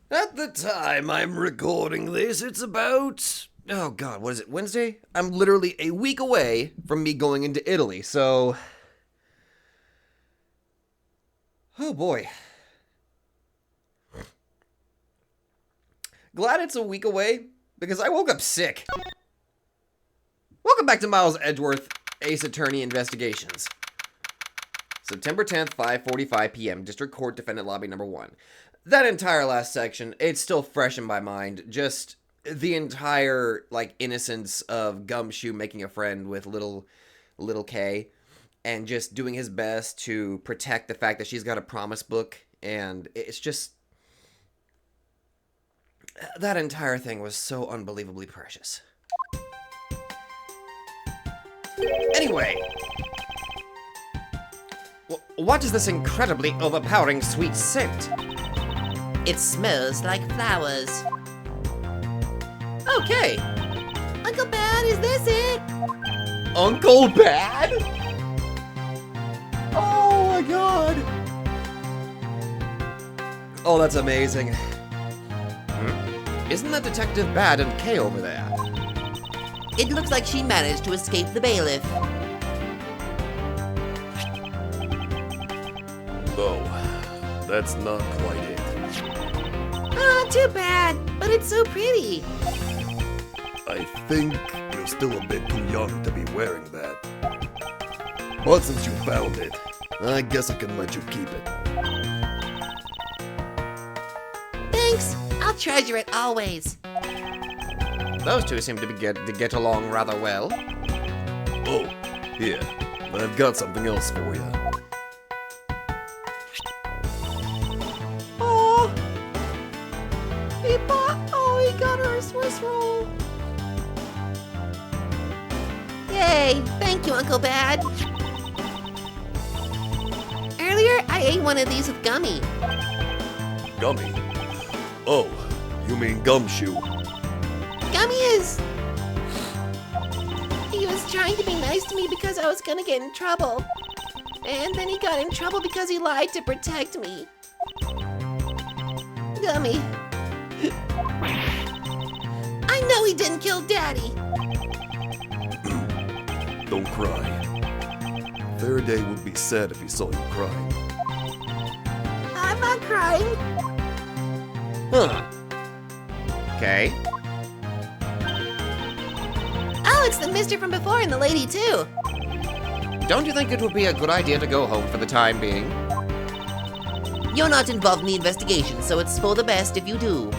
At the time I'm recording this, it's about... Oh god, what is it, Wednesday? I'm literally a week away from me going into Italy, so... Oh boy. Glad it's a week away, because I woke up sick. Welcome back to Miles Edgeworth, Ace Attorney Investigations. September 10th, 5:45 p.m., District Court Defendant Lobby Number 1. That entire last section, it's still fresh in my mind. Just the entire, innocence of Gumshoe making a friend with little K, and just doing his best to protect the fact that she's got a promise book, and it's just... That entire thing was so unbelievably precious. Anyway... What is this incredibly overpowering sweet scent? It smells like flowers. Okay. Uncle Bad, is this it? Uncle Bad? Oh my god. Oh, that's amazing. Isn't that Detective Bad and Kay over there? It looks like she managed to escape the bailiff. Oh, that's not quite it. Oh, too bad, but it's so pretty. I think you're still a bit too young to be wearing that. But since you found it, I guess I can let you keep it. Thanks, I'll treasure it always. Those two seem to get along rather well. Oh, here, I've got something else for you. He got her a Swiss roll. Yay, thank you, Uncle Bad. Earlier, I ate one of these with Gummy. Gummy? Oh, you mean Gumshoe. Gummy is... He was trying to be nice to me because I was gonna get in trouble. And then he got in trouble because he lied to protect me. Gummy. I know he didn't kill Daddy. Don't cry. Faraday would be sad if he saw you crying. I'm not crying. Huh. Okay. Oh, it's the mister from before and the lady too. Don't you think it would be a good idea to go home for the time being? You're not involved in the investigation, so it's for the best if you do.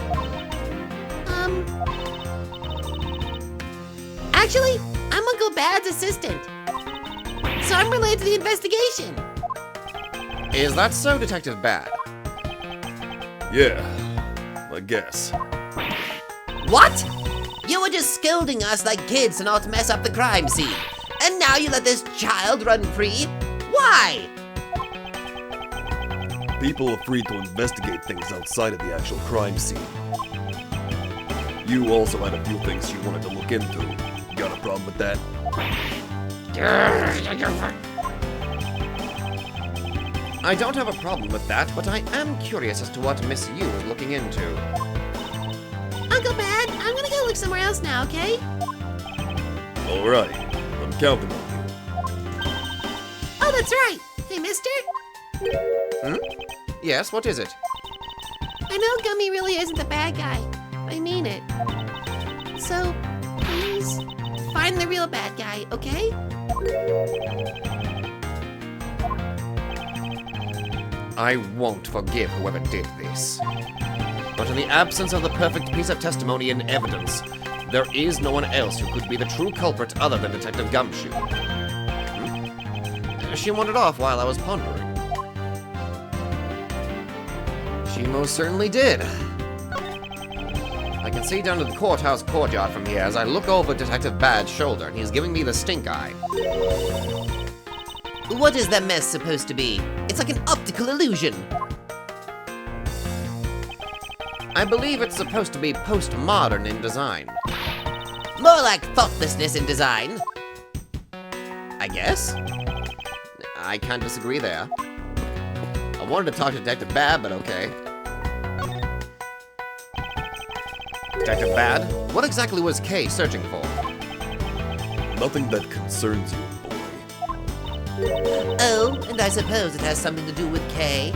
Actually, I'm Uncle Bad's assistant. So I'm related to the investigation. Is that so, Detective Bad? Yeah, I guess. What? You were just scolding us like kids to not mess up the crime scene. And now you let this child run free? Why? People are free to investigate things outside of the actual crime scene. You also had a few things you wanted to look into. Got a problem with that? I don't have a problem with that, but I am curious as to what Miss Yu is looking into. Uncle Bad, I'm gonna go look somewhere else now, okay? Alright, I'm counting on you. Oh, that's right. Hey, mister? Yes, what is it? I know Gummy really isn't the bad guy. I mean it. So, please, find the real bad guy, okay? I won't forgive whoever did this. But in the absence of the perfect piece of testimony and evidence, there is no one else who could be the true culprit other than Detective Gumshoe. She wandered off while I was pondering. She most certainly did. I can see down to the courthouse courtyard from here as I look over Detective Bad's shoulder, and he's giving me the stink eye. What is that mess supposed to be? It's like an optical illusion. I believe it's supposed to be postmodern in design. More like thoughtlessness in design. I guess? I can't disagree there. I wanted to talk to Detective Bad, but okay. Detective Bad, what exactly was Kay searching for? Nothing that concerns you, boy. Oh, and I suppose it has something to do with Kay.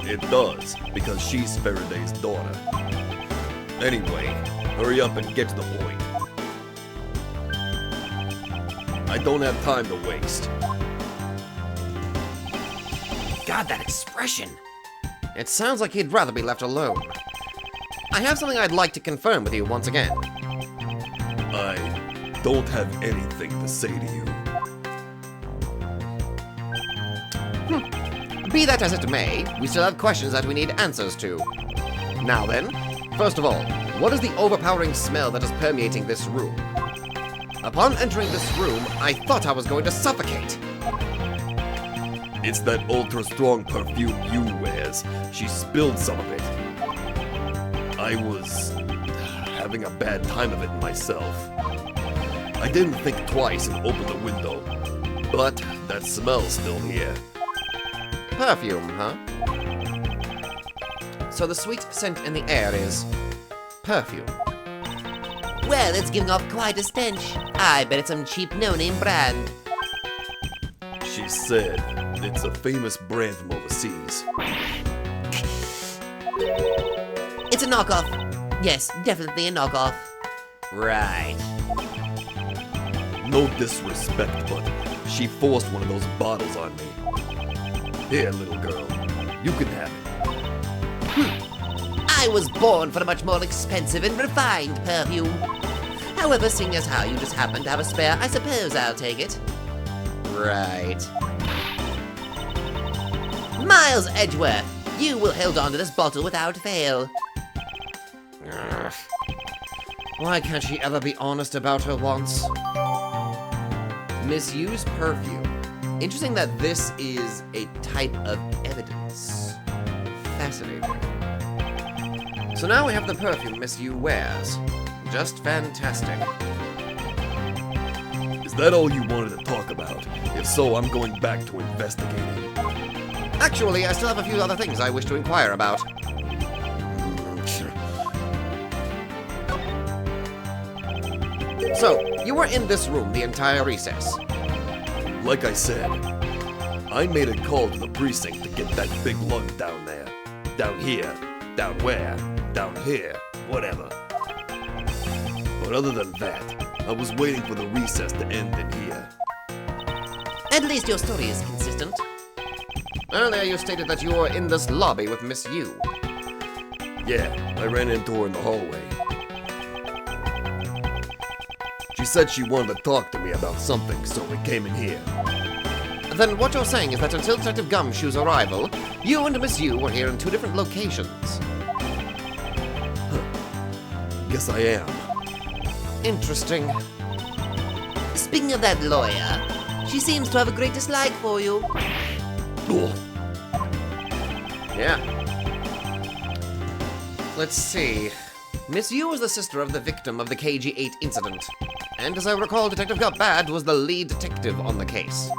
It does, because she's Faraday's daughter. Anyway, hurry up and get to the point. I don't have time to waste. God, that expression! It sounds like he'd rather be left alone. I have something I'd like to confirm with you once again. I don't have anything to say to you. Be that as it may, we still have questions that we need answers to. Now then, first of all, what is the overpowering smell that is permeating this room? Upon entering this room, I thought I was going to suffocate. It's that ultra-strong perfume you wears. She spilled some of it. I was having a bad time of it myself. I didn't think twice and opened the window, but that smell's still here. Perfume, huh? So the sweet scent in the air is perfume. Well, it's giving off quite a stench. I bet it's some cheap no-name brand. She said it's a famous brand from overseas. It's a knockoff. Yes, definitely a knockoff. Right. No disrespect, but she forced one of those bottles on me. Here, little girl, you can have it. I was born for a much more expensive and refined perfume. However, seeing as how you just happen to have a spare, I suppose I'll take it. Right. Miles Edgeworth, you will hold on to this bottle without fail. Ugh. Why can't she ever be honest about her wants? Misuse perfume. Interesting that this is a type of evidence. Fascinating. So now we have the perfume Miss Yu wears. Just fantastic. Is that all you wanted to talk about? If so, I'm going back to investigating. Actually, I still have a few other things I wish to inquire about. So, you were in this room the entire recess. Like I said, I made a call to the precinct to get that big lug down there. Down here. Down where? Down here. Whatever. But other than that, I was waiting for the recess to end in here. At least your story is consistent. Earlier you stated that you were in this lobby with Miss Yu. Yeah, I ran into her in the hallway. She said she wanted to talk to me about something, so we came in here. Then what you're saying is that until Detective Gumshoe's arrival, you and Miss Yu were here in two different locations. Guess I am. Interesting. Speaking of that lawyer, she seems to have a great dislike for you. Ugh. Yeah. Let's see. Miss Yu was the sister of the victim of the KG-8 incident. And as I recall, Detective Bad was the lead detective on the case.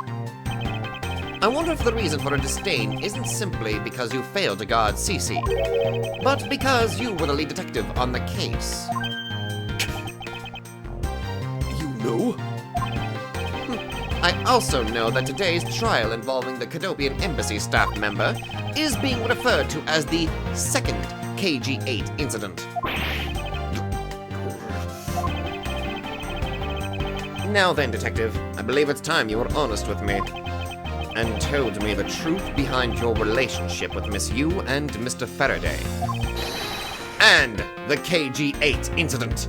I wonder if the reason for her disdain isn't simply because you failed to guard Cece, but because you were the lead detective on the case. You know? I also know that today's trial involving the Cadopian Embassy staff member is being referred to as the second KG-8 incident. Now then, Detective, I believe it's time you were honest with me and told me the truth behind your relationship with Miss Yu and Mr. Faraday. And the KG-8 incident.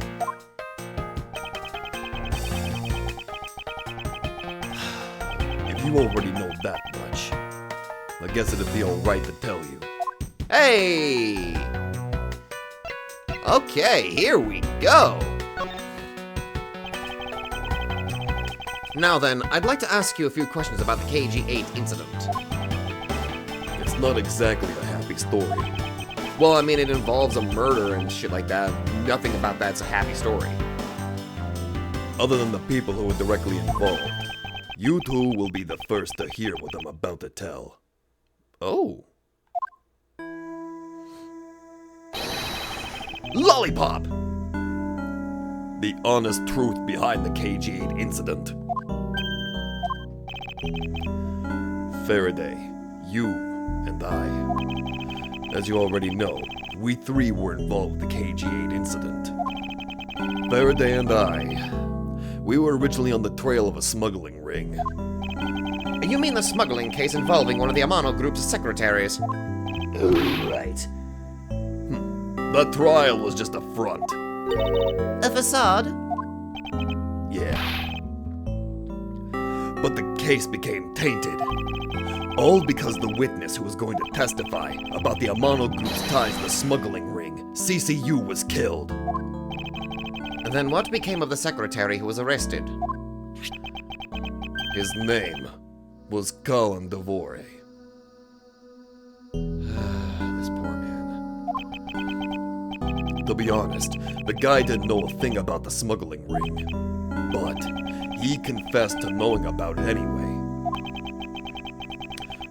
If you already know that much, I guess it'd be alright to tell you. Hey! Okay, here we go! Now then, I'd like to ask you a few questions about the KG-8 incident. It's not exactly a happy story. Well, I mean, it involves a murder and shit like that. Nothing about that's a happy story. Other than the people who were directly involved, you two will be the first to hear what I'm about to tell. Oh. Lollipop! The honest truth behind the KG-8 incident. Faraday, you, and I. As you already know, we three were involved with the KG-8 incident. Faraday and I, we were originally on the trail of a smuggling ring. You mean the smuggling case involving one of the Amano group's secretaries? Right. The trial was just a front. A facade? Yeah. But the case became tainted. All because the witness who was going to testify about the Amano group's ties to the smuggling ring, CCU, was killed. Then what became of the secretary who was arrested? His name was Colin Devore. This poor man. To be honest, the guy didn't know a thing about the smuggling ring. But he confessed to knowing about it anyway.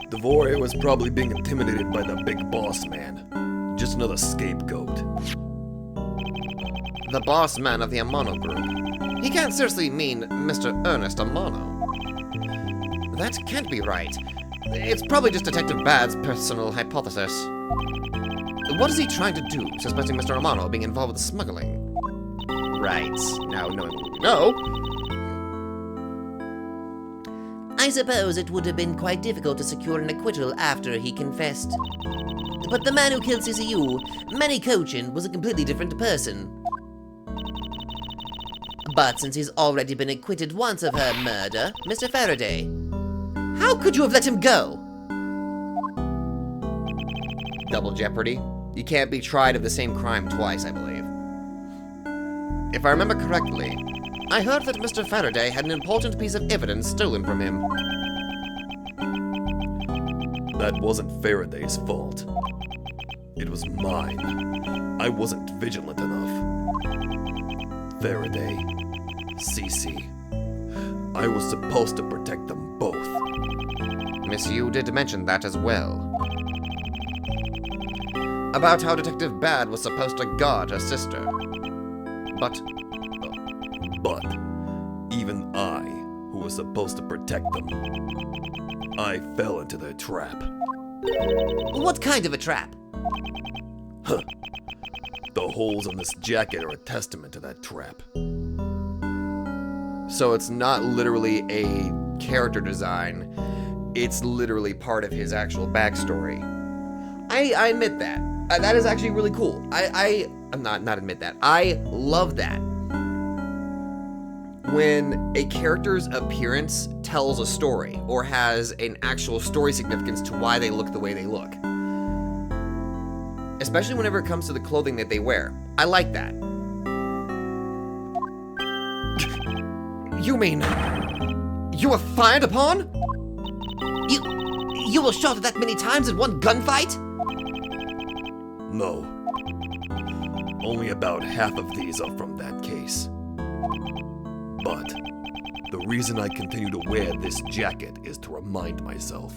Devore was probably being intimidated by the big boss man. Just another scapegoat. The boss man of the Amano group. He can't seriously mean Mr. Ernest Amano. That can't be right. It's probably just Detective Bad's personal hypothesis. What is he trying to do, suspecting Mr. Amano being involved with the smuggling? Right. Now, knowing what we know, I suppose it would have been quite difficult to secure an acquittal after he confessed. But the man who killed CCU, Manny Cochin, was a completely different person. But since he's already been acquitted once of her murder, Mr. Faraday, how could you have let him go? double jeopardy. You can't be tried of the same crime twice, I believe. If I remember correctly, I heard that Mr. Faraday had an important piece of evidence stolen from him. That wasn't Faraday's fault. It was mine. I wasn't vigilant enough. Faraday, Cece. I was supposed to protect them both. Miss Yu did mention that as well. About how Detective Bad was supposed to guard her sister. But even I, who was supposed to protect them, I fell into their trap. What kind of a trap? Huh. The holes in this jacket are a testament to that trap. So it's not literally a character design, it's literally part of his actual backstory. I admit that. That is actually really cool. I'm not admit that. I love that. When a character's appearance tells a story or has an actual story significance to why they look the way they look. Especially whenever it comes to the clothing that they wear. I like that. You mean you were fired upon? You were shot that many times in one gunfight? No. Only about half of these are from that case. But the reason I continue to wear this jacket is to remind myself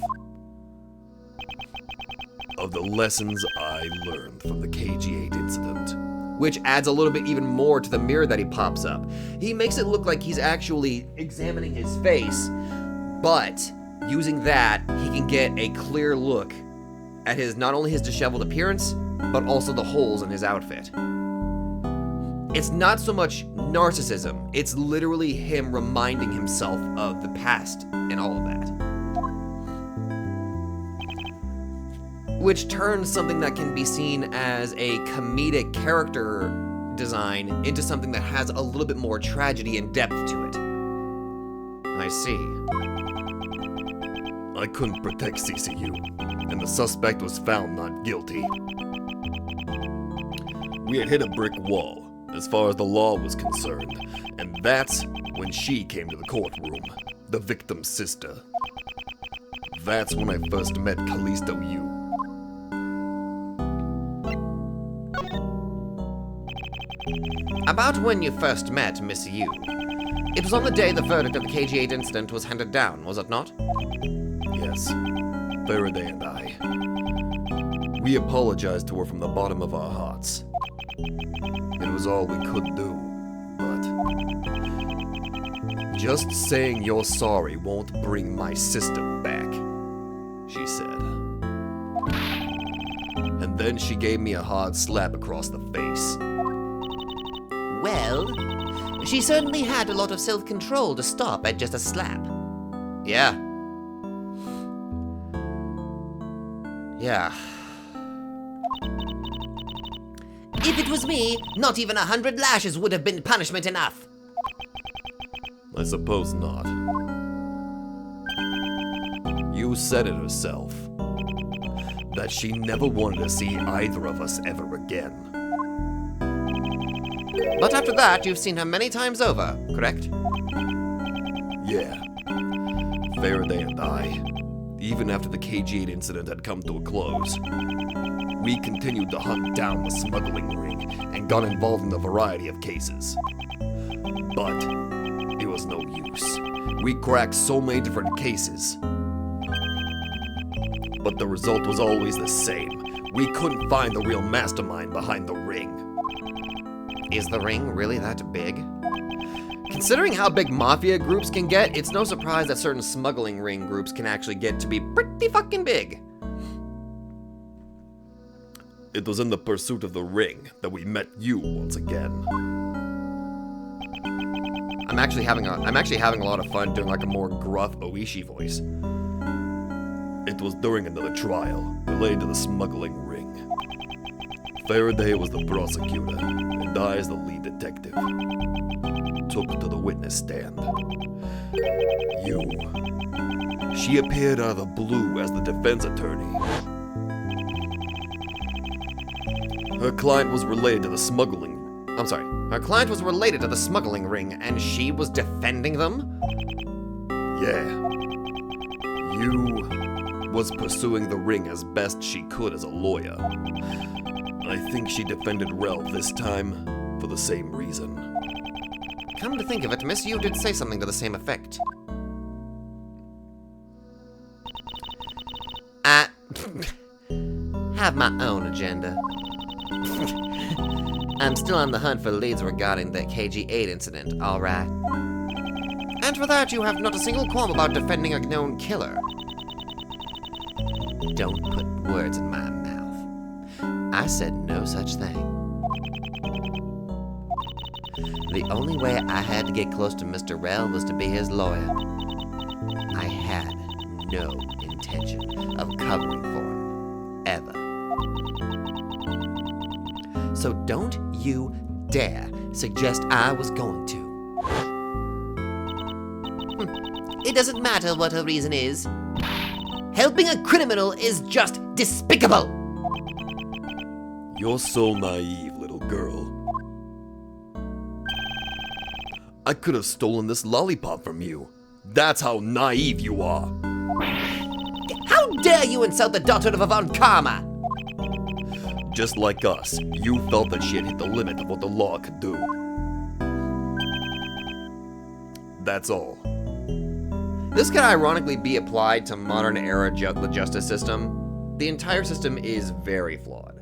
of the lessons I learned from the KG-8 incident. Which adds a little bit even more to the mirror that he pops up. He makes it look like he's actually examining his face, but using that, he can get a clear look at his not only his disheveled appearance, but also the holes in his outfit. It's not so much narcissism, it's literally him reminding himself of the past and all of that. Which turns something that can be seen as a comedic character design into something that has a little bit more tragedy and depth to it. I see. I couldn't protect CCU, and the suspect was found not guilty. We had hit a brick wall, as far as the law was concerned, and that's when she came to the courtroom, the victim's sister. That's when I first met Callisto Yu. About when you first met Miss Yu. It was on the day the verdict of the KG-8 incident was handed down, was it not? Yes, Faraday and I. We apologized to her from the bottom of our hearts. It was all we could do, but just saying you're sorry won't bring my sister back, she said. And then she gave me a hard slap across the face. Well, she certainly had a lot of self-control to stop at just a slap. Yeah. Yeah. If it was me, not even 100 lashes would have been punishment enough. I suppose not. You said it herself. That she never wanted to see either of us ever again. But after that, you've seen her many times over, correct? Yeah. Faraday and I, even after the KG-8 incident had come to a close, we continued to hunt down the smuggling ring and got involved in a variety of cases. But it was no use. We cracked so many different cases. But the result was always the same. We couldn't find the real mastermind behind the ring. Is the ring really that big? Considering how big mafia groups can get, it's no surprise that certain smuggling ring groups can actually get to be pretty fucking big. It was in the pursuit of the ring that we met you once again. I'm actually having a lot of fun doing like a more gruff Oishi voice. It was during another trial related to the smuggling ring. Faraday was the prosecutor, and I, as the lead detective, took to the witness stand. She appeared out of the blue as the defense attorney. Her client was related to the smuggling. Her client was related to the smuggling ring, and she was defending them? Yeah. You was pursuing the ring as best she could as a lawyer. I think she defended Rel this time for the same reason. Come to think of it, Miss, you did say something to the same effect. I have my own agenda. I'm still on the hunt for leads regarding the KG-8 incident, alright? And for that, you have not a single qualm about defending a known killer. Don't put words in my mouth. I said no such thing. The only way I had to get close to Mr. Rel was to be his lawyer. I had no intention of covering for him, ever. So don't you dare suggest I was going to. It doesn't matter what her reason is. Helping a criminal is just despicable! You're so naive, little girl. I could have stolen this lollipop from you. That's how naive you are. How dare you insult the daughter of a Von Karma? Just like us, you felt that she had hit the limit of what the law could do. That's all. This could ironically be applied to modern era the justice system. The entire system is very flawed.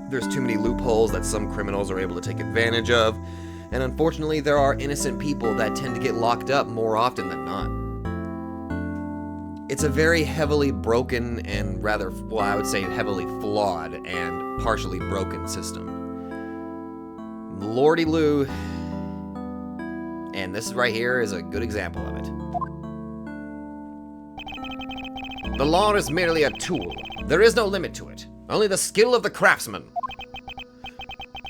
There's too many loopholes that some criminals are able to take advantage of, and unfortunately there are innocent people that tend to get locked up more often than not. It's a very heavily broken and rather, well, I would say heavily flawed and partially broken system. Lordy Lou, and this right here is a good example of it. The law is merely a tool. There is no limit to it. Only the skill of the craftsman.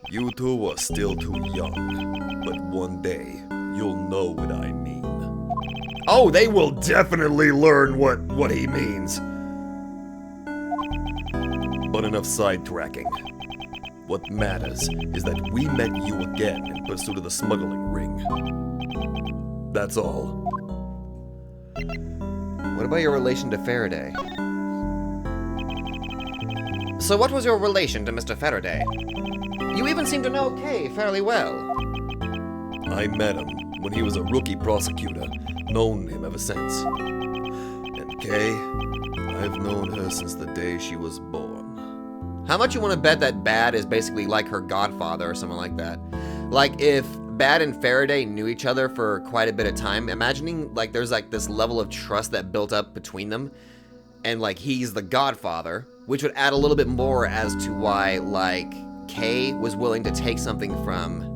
You two are still too young, but one day you'll know what I mean. Oh, they will definitely learn what he means. But enough sidetracking. What matters is that we met you again in pursuit of the smuggling ring. That's all. What about your relation to Faraday? So what was your relation to Mr. Faraday? You even seem to know Kay fairly well. I met him when he was a rookie prosecutor. Known him ever since. And Kay, I've known her since the day she was born. How much you want to bet that Bad is basically like her godfather or something like that? Like, if Bad and Faraday knew each other for quite a bit of time, imagining, like, there's, like, this level of trust that built up between them, and, like, he's the godfather, which would add a little bit more as to why, like, Kay was willing to take something from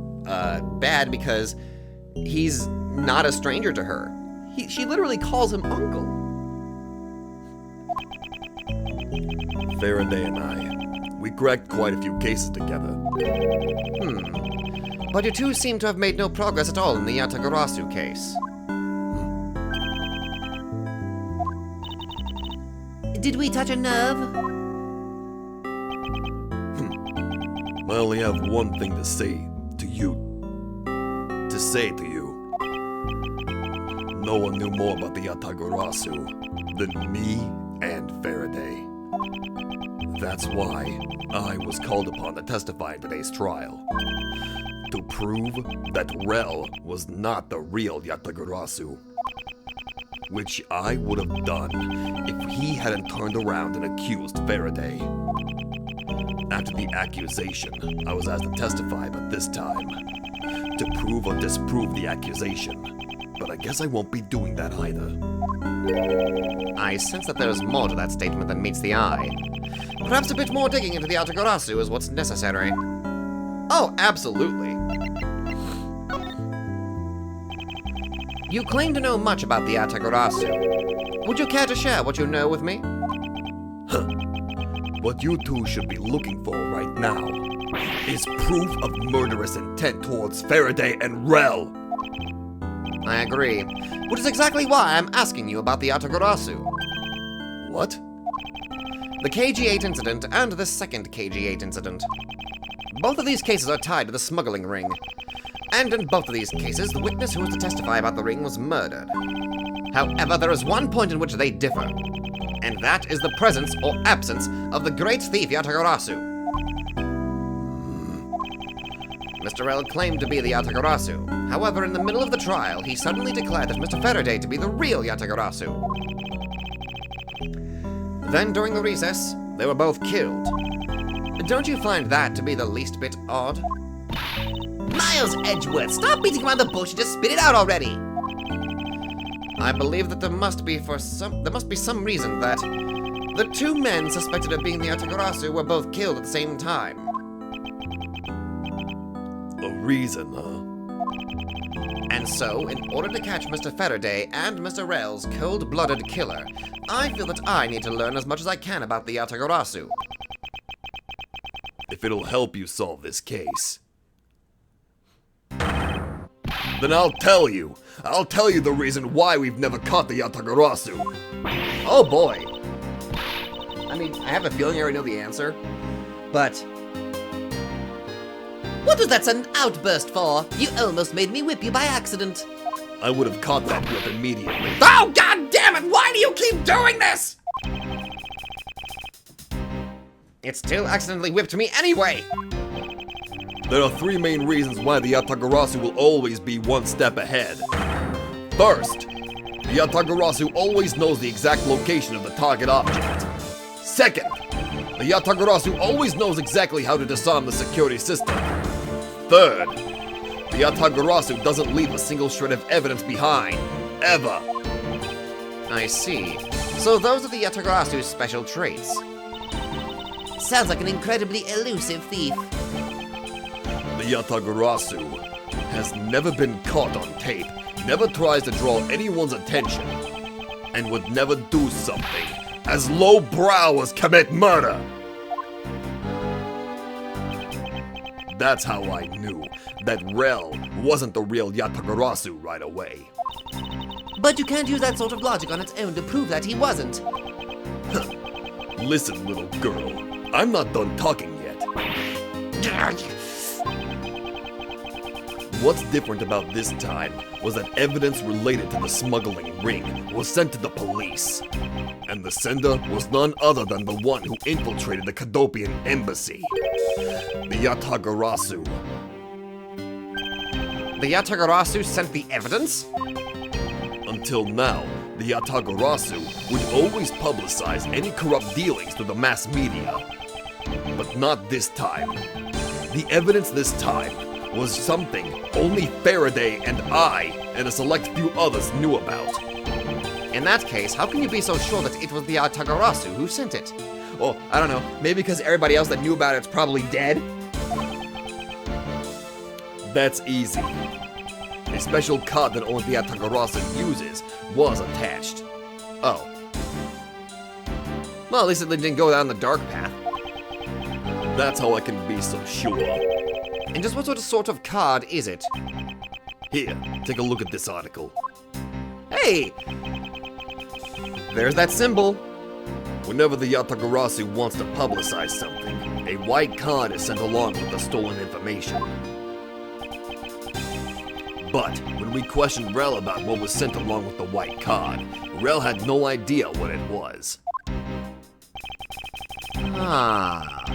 Bad, because he's not a stranger to her. She literally calls him uncle. Faraday and I, we cracked quite a few cases together. But you two seem to have made no progress at all in the Yatagarasu case. Did we touch a nerve? I only have one thing to say to you. No one knew more about the Yatagarasu than me and Faraday. That's why I was called upon to testify in today's trial. To prove that Rel was not the real Yatagarasu. Which I would have done if he hadn't turned around and accused Faraday. After the accusation, I was asked to testify, but this time, to prove or disprove the accusation. But I guess I won't be doing that either. I sense that there is more to that statement than meets the eye. Perhaps a bit more digging into the Yatagarasu is what's necessary. Oh, absolutely. You claim to know much about the Yatagarasu. Would you care to share what you know with me? What you two should be looking for right now is proof of murderous intent towards Faraday and Rel. I agree. Which is exactly why I'm asking you about the Yatagarasu. What? The KG-8 incident and the second KG-8 incident. Both of these cases are tied to the smuggling ring. And in both of these cases, the witness who was to testify about the ring was murdered. However, there is one point in which they differ. And that is the presence or absence of the great thief Yatagarasu. Mr. Rel claimed to be the Yatagarasu. However, in the middle of the trial, he suddenly declared that Mr. Faraday to be the real Yatagarasu. Then, during the recess, they were both killed. Don't you find that to be the least bit odd? Miles Edgeworth, stop beating around the bush and just spit it out already! I believe that there must be some reason that the two men suspected of being the Yatagarasu were both killed at the same time. A reason, huh? And so, in order to catch Mr. Faraday and Mr. Rel's cold-blooded killer, I feel that I need to learn as much as I can about the Yatagarasu. If it'll help you solve this case, then I'll tell you. I'll tell you the reason why we've never caught the Yatagarasu. Oh boy. I mean, I have a feeling I already know the answer, but... What was that sudden outburst for? You almost made me whip you by accident. I would have caught that whip immediately. Oh, god damn it! Why do you keep doing this? It still accidentally whipped me anyway! There are three main reasons why the Yatagarasu will always be one step ahead. First, the Yatagarasu always knows the exact location of the target object. Second, the Yatagarasu always knows exactly how to disarm the security system. Third, the Yatagarasu doesn't leave a single shred of evidence behind, ever. I see. So those are the Yatagarasu's special traits. Sounds like an incredibly elusive thief. The Yatagarasu has never been caught on tape, never tries to draw anyone's attention, and would never do something as lowbrow as commit murder. That's how I knew that Rel wasn't the real Yatagarasu right away. But you can't use that sort of logic on its own to prove that he wasn't. Listen, little girl, I'm not done talking yet. What's different about this time was that evidence related to the smuggling ring was sent to the police. And the sender was none other than the one who infiltrated the Kadopian embassy. The Yatagarasu. The Yatagarasu sent the evidence? Until now, the Yatagarasu would always publicize any corrupt dealings to the mass media. But not this time. The evidence this time was something only Faraday and I and a select few others knew about. In that case, how can you be so sure that it was the Yatagarasu who sent it? Or, I don't know, maybe because everybody else that knew about it's probably dead? That's easy. A special card that only the Yatagarasu uses was attached. Oh. Well, at least it didn't go down the dark path. That's how I can be so sure. And just what sort of card is it? Here, take a look at this article. Hey! There's that symbol. Whenever the Yatagarasu wants to publicize something, a white card is sent along with the stolen information. But when we questioned Rel about what was sent along with the white card, Rel had no idea what it was. Ah.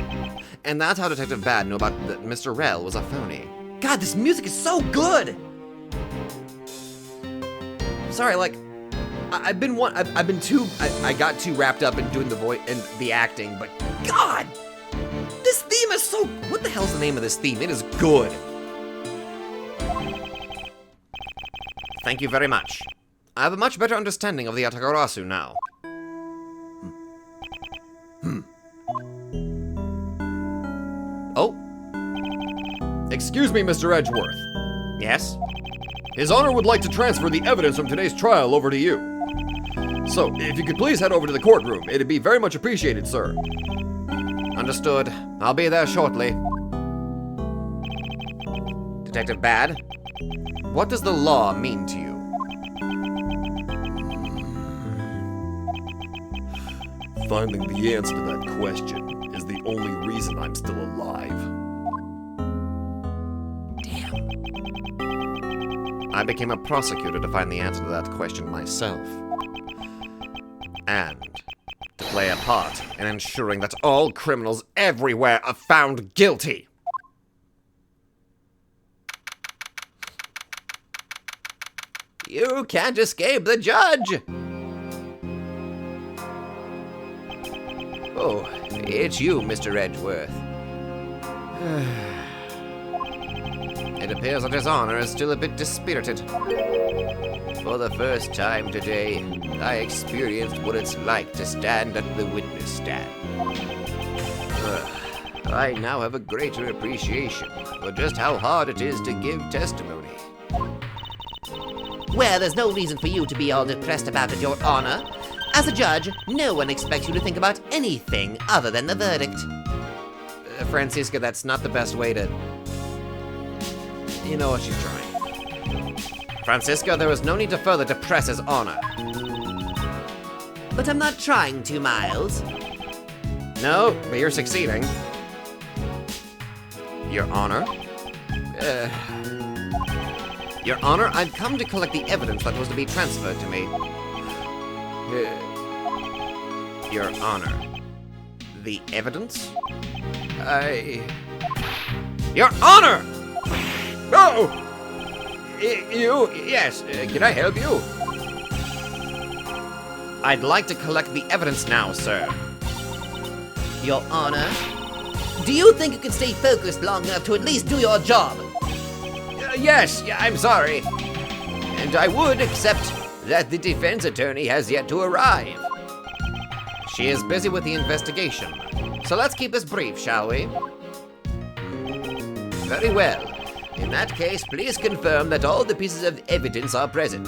And that's how Detective Bad knew about that Mr. Rel was a phony. God, this music is so good! Sorry, like, I got too wrapped up in doing the voice and the acting, but God! This theme is so, what the hell's the name of this theme? It is good. Thank you very much. I have a much better understanding of the Yatagarasu now. Oh. Excuse me, Mr. Edgeworth. Yes? His Honor would like to transfer the evidence from today's trial over to you. So, if you could please head over to the courtroom, it'd be very much appreciated, sir. Understood. I'll be there shortly. Detective Bad, what does the law mean to you? Finding the answer to that question is the only reason I'm still alive. Damn. I became a prosecutor to find the answer to that question myself. And to play a part in ensuring that all criminals everywhere are found guilty. You can't escape the judge! Oh, it's you, Mr. Edgeworth. It appears that His Honor is still a bit dispirited. For the first time today, I experienced what it's like to stand at the witness stand. I now have a greater appreciation for just how hard it is to give testimony. Well, there's no reason for you to be all depressed about it, Your Honor. As a judge, no one expects you to think about anything other than the verdict. Francisca, that's not the best way to... You know what, she's trying. Francisca, there is no need to further depress His Honor. But I'm not trying to, Miles. No, but you're succeeding. Your Honor? Your Honor, I've come to collect the evidence that was to be transferred to me. Your Honor. The evidence? Your Honor! No! Yes, can I help you? I'd like to collect the evidence now, sir. Your Honor, do you think you can stay focused long enough to at least do your job? Yes, I'm sorry. And I would, except that the defense attorney has yet to arrive. She is busy with the investigation, so let's keep this brief, shall we? Very well. In that case, please confirm that all the pieces of evidence are present.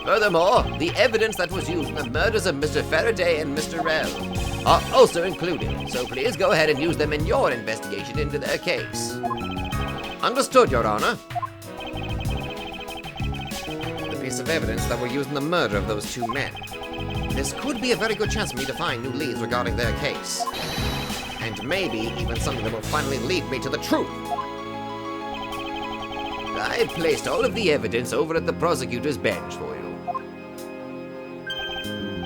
Furthermore, the evidence that was used in the murders of Mr. Faraday and Mr. Rel are also included, so please go ahead and use them in your investigation into their case. Understood, Your Honor. The piece of evidence that were used in the murder of those two men. This could be a very good chance for me to find new leads regarding their case. And maybe even something that will finally lead me to the truth. I've placed all of the evidence over at the prosecutor's bench for you.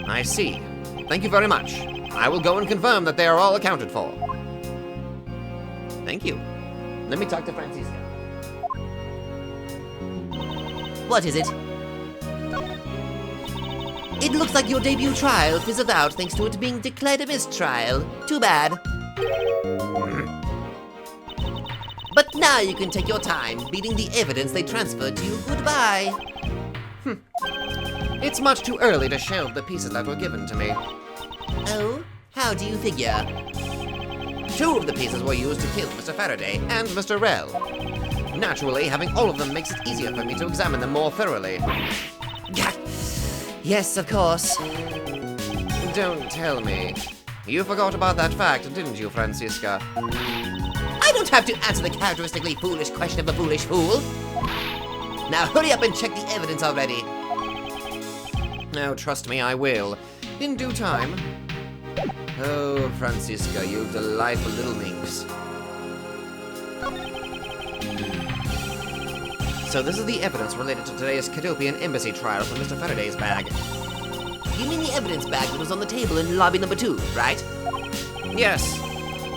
I see. Thank you very much. I will go and confirm that they are all accounted for. Thank you. Let me talk to Francisca. What is it? It looks like your debut trial fizzled out thanks to it being declared a mistrial. Too bad. But now you can take your time beating the evidence they transferred to you goodbye. It's much too early to shelve the pieces that were given to me. Oh? How do you figure? 2 of the pieces were used to kill Mr. Faraday and Mr. Rel. Naturally, having all of them makes it easier for me to examine them more thoroughly. Gah! Yes, of course. Don't tell me. You forgot about that fact, didn't you, Francisca? I don't have to answer the characteristically foolish question of a foolish fool. Now hurry up and check the evidence already. Oh, trust me, I will. In due time. Oh, Francisca, you delightful little minx. So this is the evidence related to today's Cadopian embassy trial from Mr. Faraday's bag. You mean the evidence bag that was on the table in lobby number 2, right? Yes.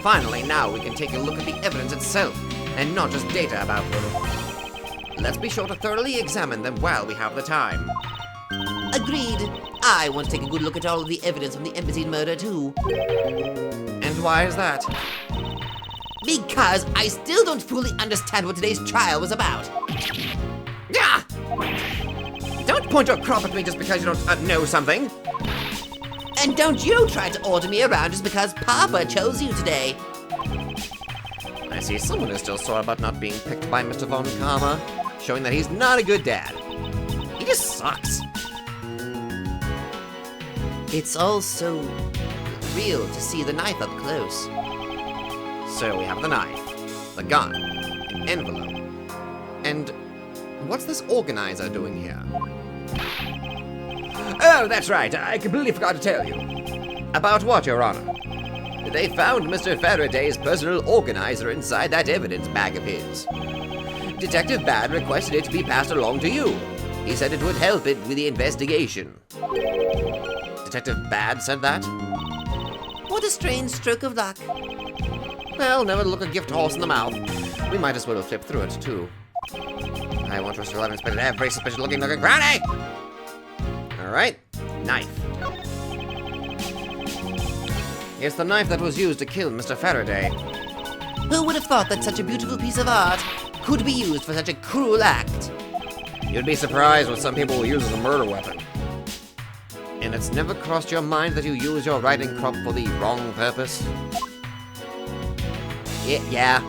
Finally, now we can take a look at the evidence itself, and not just data about them. Let's be sure to thoroughly examine them while we have the time. Agreed. I want to take a good look at all of the evidence from the embassy murder, too. And why is that? Because I still don't fully understand what today's trial was about. Ah! Don't point your crop at me just because you don't know something. And don't you try to order me around just because Papa chose you today. I see someone is still sore about not being picked by Mr. Von Karma, showing that he's not a good dad. He just sucks. It's all so real to see the knife up close. So we have the knife, the gun, an envelope, and what's this organizer doing here? Oh, that's right, I completely forgot to tell you. About what, Your Honor? They found Mr. Faraday's personal organizer inside that evidence bag of his. Detective Bad requested it to be passed along to you. He said it would help it with the investigation. Detective Bad said that? What a strange stroke of luck. Well, never look a gift horse in the mouth. We might as well flip through it, too. I want Mr. 11 to have very suspicious looking crowny! Alright, knife. It's the knife that was used to kill Mr. Faraday. Who would have thought that such a beautiful piece of art could be used for such a cruel act? You'd be surprised what some people will use as a murder weapon. And it's never crossed your mind that you use your riding crop for the wrong purpose? Yeah.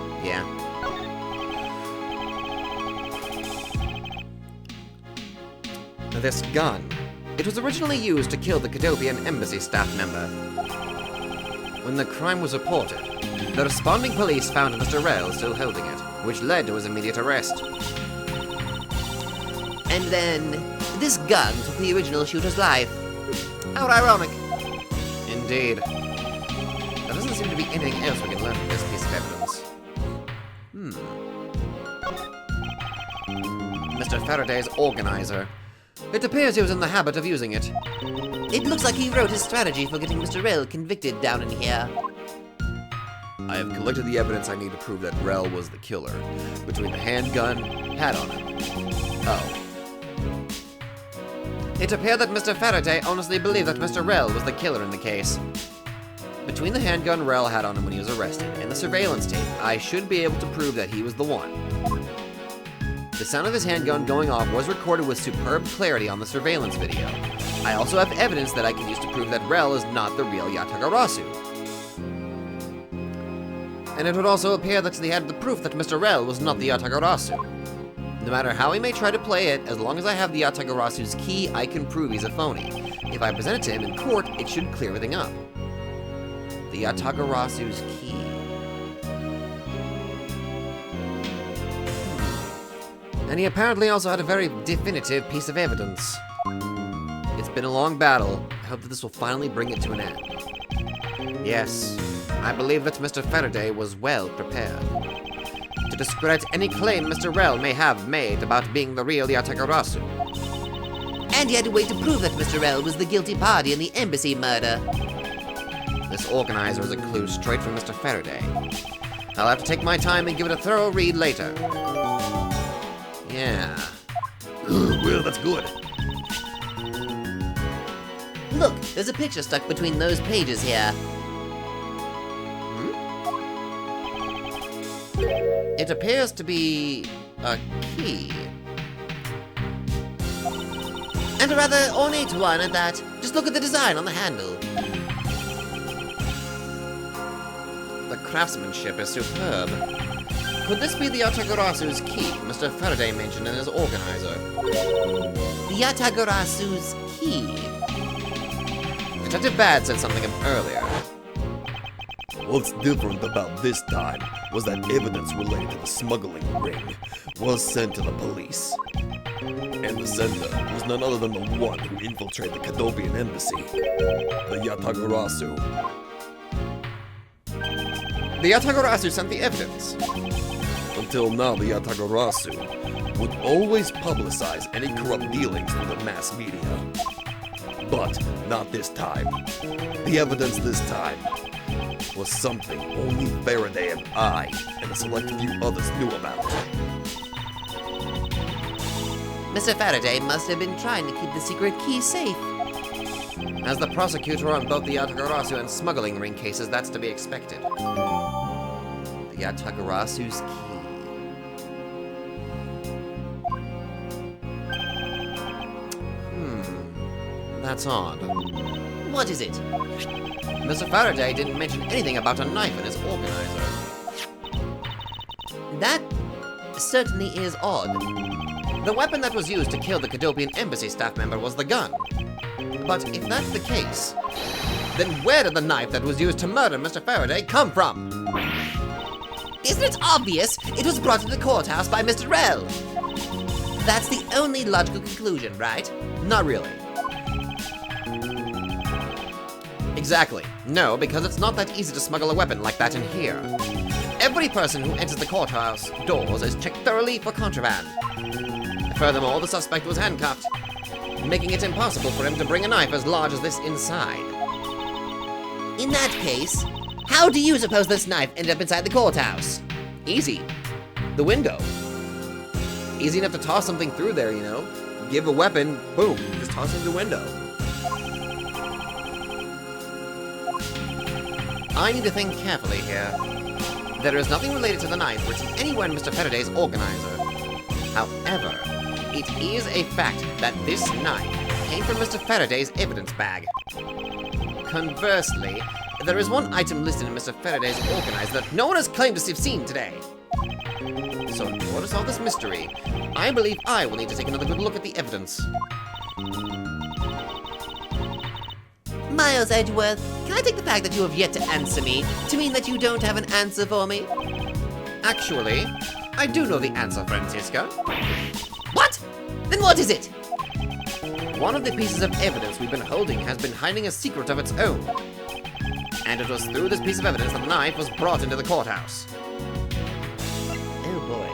This gun. It was originally used to kill the Cadopian embassy staff member. When the crime was reported, the responding police found Mr. Rel still holding it, which led to his immediate arrest. And then, this gun took the original shooter's life. How ironic. Indeed. There doesn't seem to be anything else we can learn from this piece of evidence. Mr. Faraday's organizer. It appears he was in the habit of using it. It looks like he wrote his strategy for getting Mr. Rel convicted down in here. I have collected the evidence I need to prove that Rel was the killer. Between the handgun, hat on him. Oh. It appeared that Mr. Faraday honestly believed that Mr. Rel was the killer in the case. Between the handgun Rel had on him when he was arrested and the surveillance tape, I should be able to prove that he was the one. The sound of his handgun going off was recorded with superb clarity on the surveillance video. I also have evidence that I can use to prove that Rel is not the real Yatagarasu. And it would also appear that they had the proof that Mr. Rel was not the Yatagarasu. No matter how he may try to play it, as long as I have the Yatagarasu's key, I can prove he's a phony. If I present it to him in court, it should clear everything up. The Yatagarasu's key. And he apparently also had a very definitive piece of evidence. It's been a long battle. I hope that this will finally bring it to an end. Yes, I believe that Mr. Faraday was well prepared to discredit any claim Mr. Rel may have made about being the real Yatagarasu. And he had a way to prove that Mr. Rel was the guilty party in the embassy murder. This organizer is a clue straight from Mr. Faraday. I'll have to take my time and give it a thorough read later. Yeah. Well, that's good. Look, there's a picture stuck between those pages here. It appears to be a key. And a rather ornate one at that. Just look at the design on the handle. The craftsmanship is superb. Could this be the Yatagarasu's key Mr. Faraday mentioned in his organizer? The Yatagarasu's key? Detective Bad said something earlier. What's different about this time was that evidence related to the smuggling ring was sent to the police. And the sender was none other than the one who infiltrated the Kadobian embassy, the Yatagarasu. The Yatagarasu sent the evidence. Until now, the Yatagarasu would always publicize any corrupt dealings through the mass media. But not this time. The evidence this time was something only Faraday and I, and a select few others knew about. Mr. Faraday must have been trying to keep the secret key safe. As the prosecutor on both the Yatagarasu and smuggling ring cases, that's to be expected. The Yatagarasu's key. That's odd. What is it? Mr. Faraday didn't mention anything about a knife in his organizer. That certainly is odd. The weapon that was used to kill the Kadobian embassy staff member was the gun. But if that's the case, then where did the knife that was used to murder Mr. Faraday come from? Isn't it obvious? It was brought to the courthouse by Mr. Rell. That's the only logical conclusion, right? Not really. Exactly. No, because it's not that easy to smuggle a weapon like that in here. Every person who enters the courthouse doors is checked thoroughly for contraband. Furthermore, the suspect was handcuffed, making it impossible for him to bring a knife as large as this inside. In that case, how do you suppose this knife ended up inside the courthouse? Easy. The window. Easy enough to toss something through there, you know? Give a weapon, boom, just toss it through the window. I need to think carefully here. There is nothing related to the knife written anywhere in Mr. Faraday's organizer. However, it is a fact that this knife came from Mr. Faraday's evidence bag. Conversely, there is one item listed in Mr. Faraday's organizer that no one has claimed to have seen today. So in order to solve this mystery, I believe I will need to take another good look at the evidence. Miles Edgeworth, can I take the fact that you have yet to answer me to mean that you don't have an answer for me? Actually, I do know the answer, Francisca. What? Then what is it? One of the pieces of evidence we've been holding has been hiding a secret of its own. And it was through this piece of evidence that the knife was brought into the courthouse. Oh boy.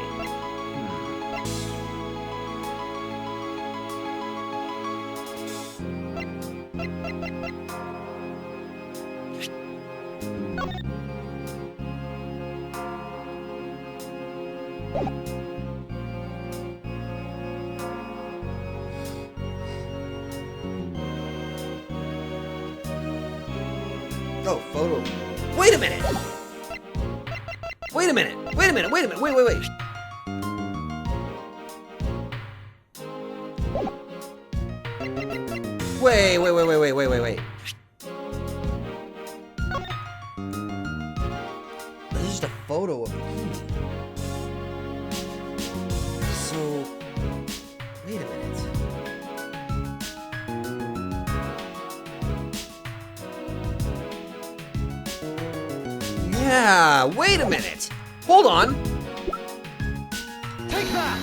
Oh, photo. Wait a minute! Wait a minute! Wait a minute! Wait a minute! Wait, wait, wait! Wait, wait, wait, wait, wait, wait, wait, wait. This is just a photo of the key. So, wait a minute. Yeah, wait a minute. Hold on. Take that.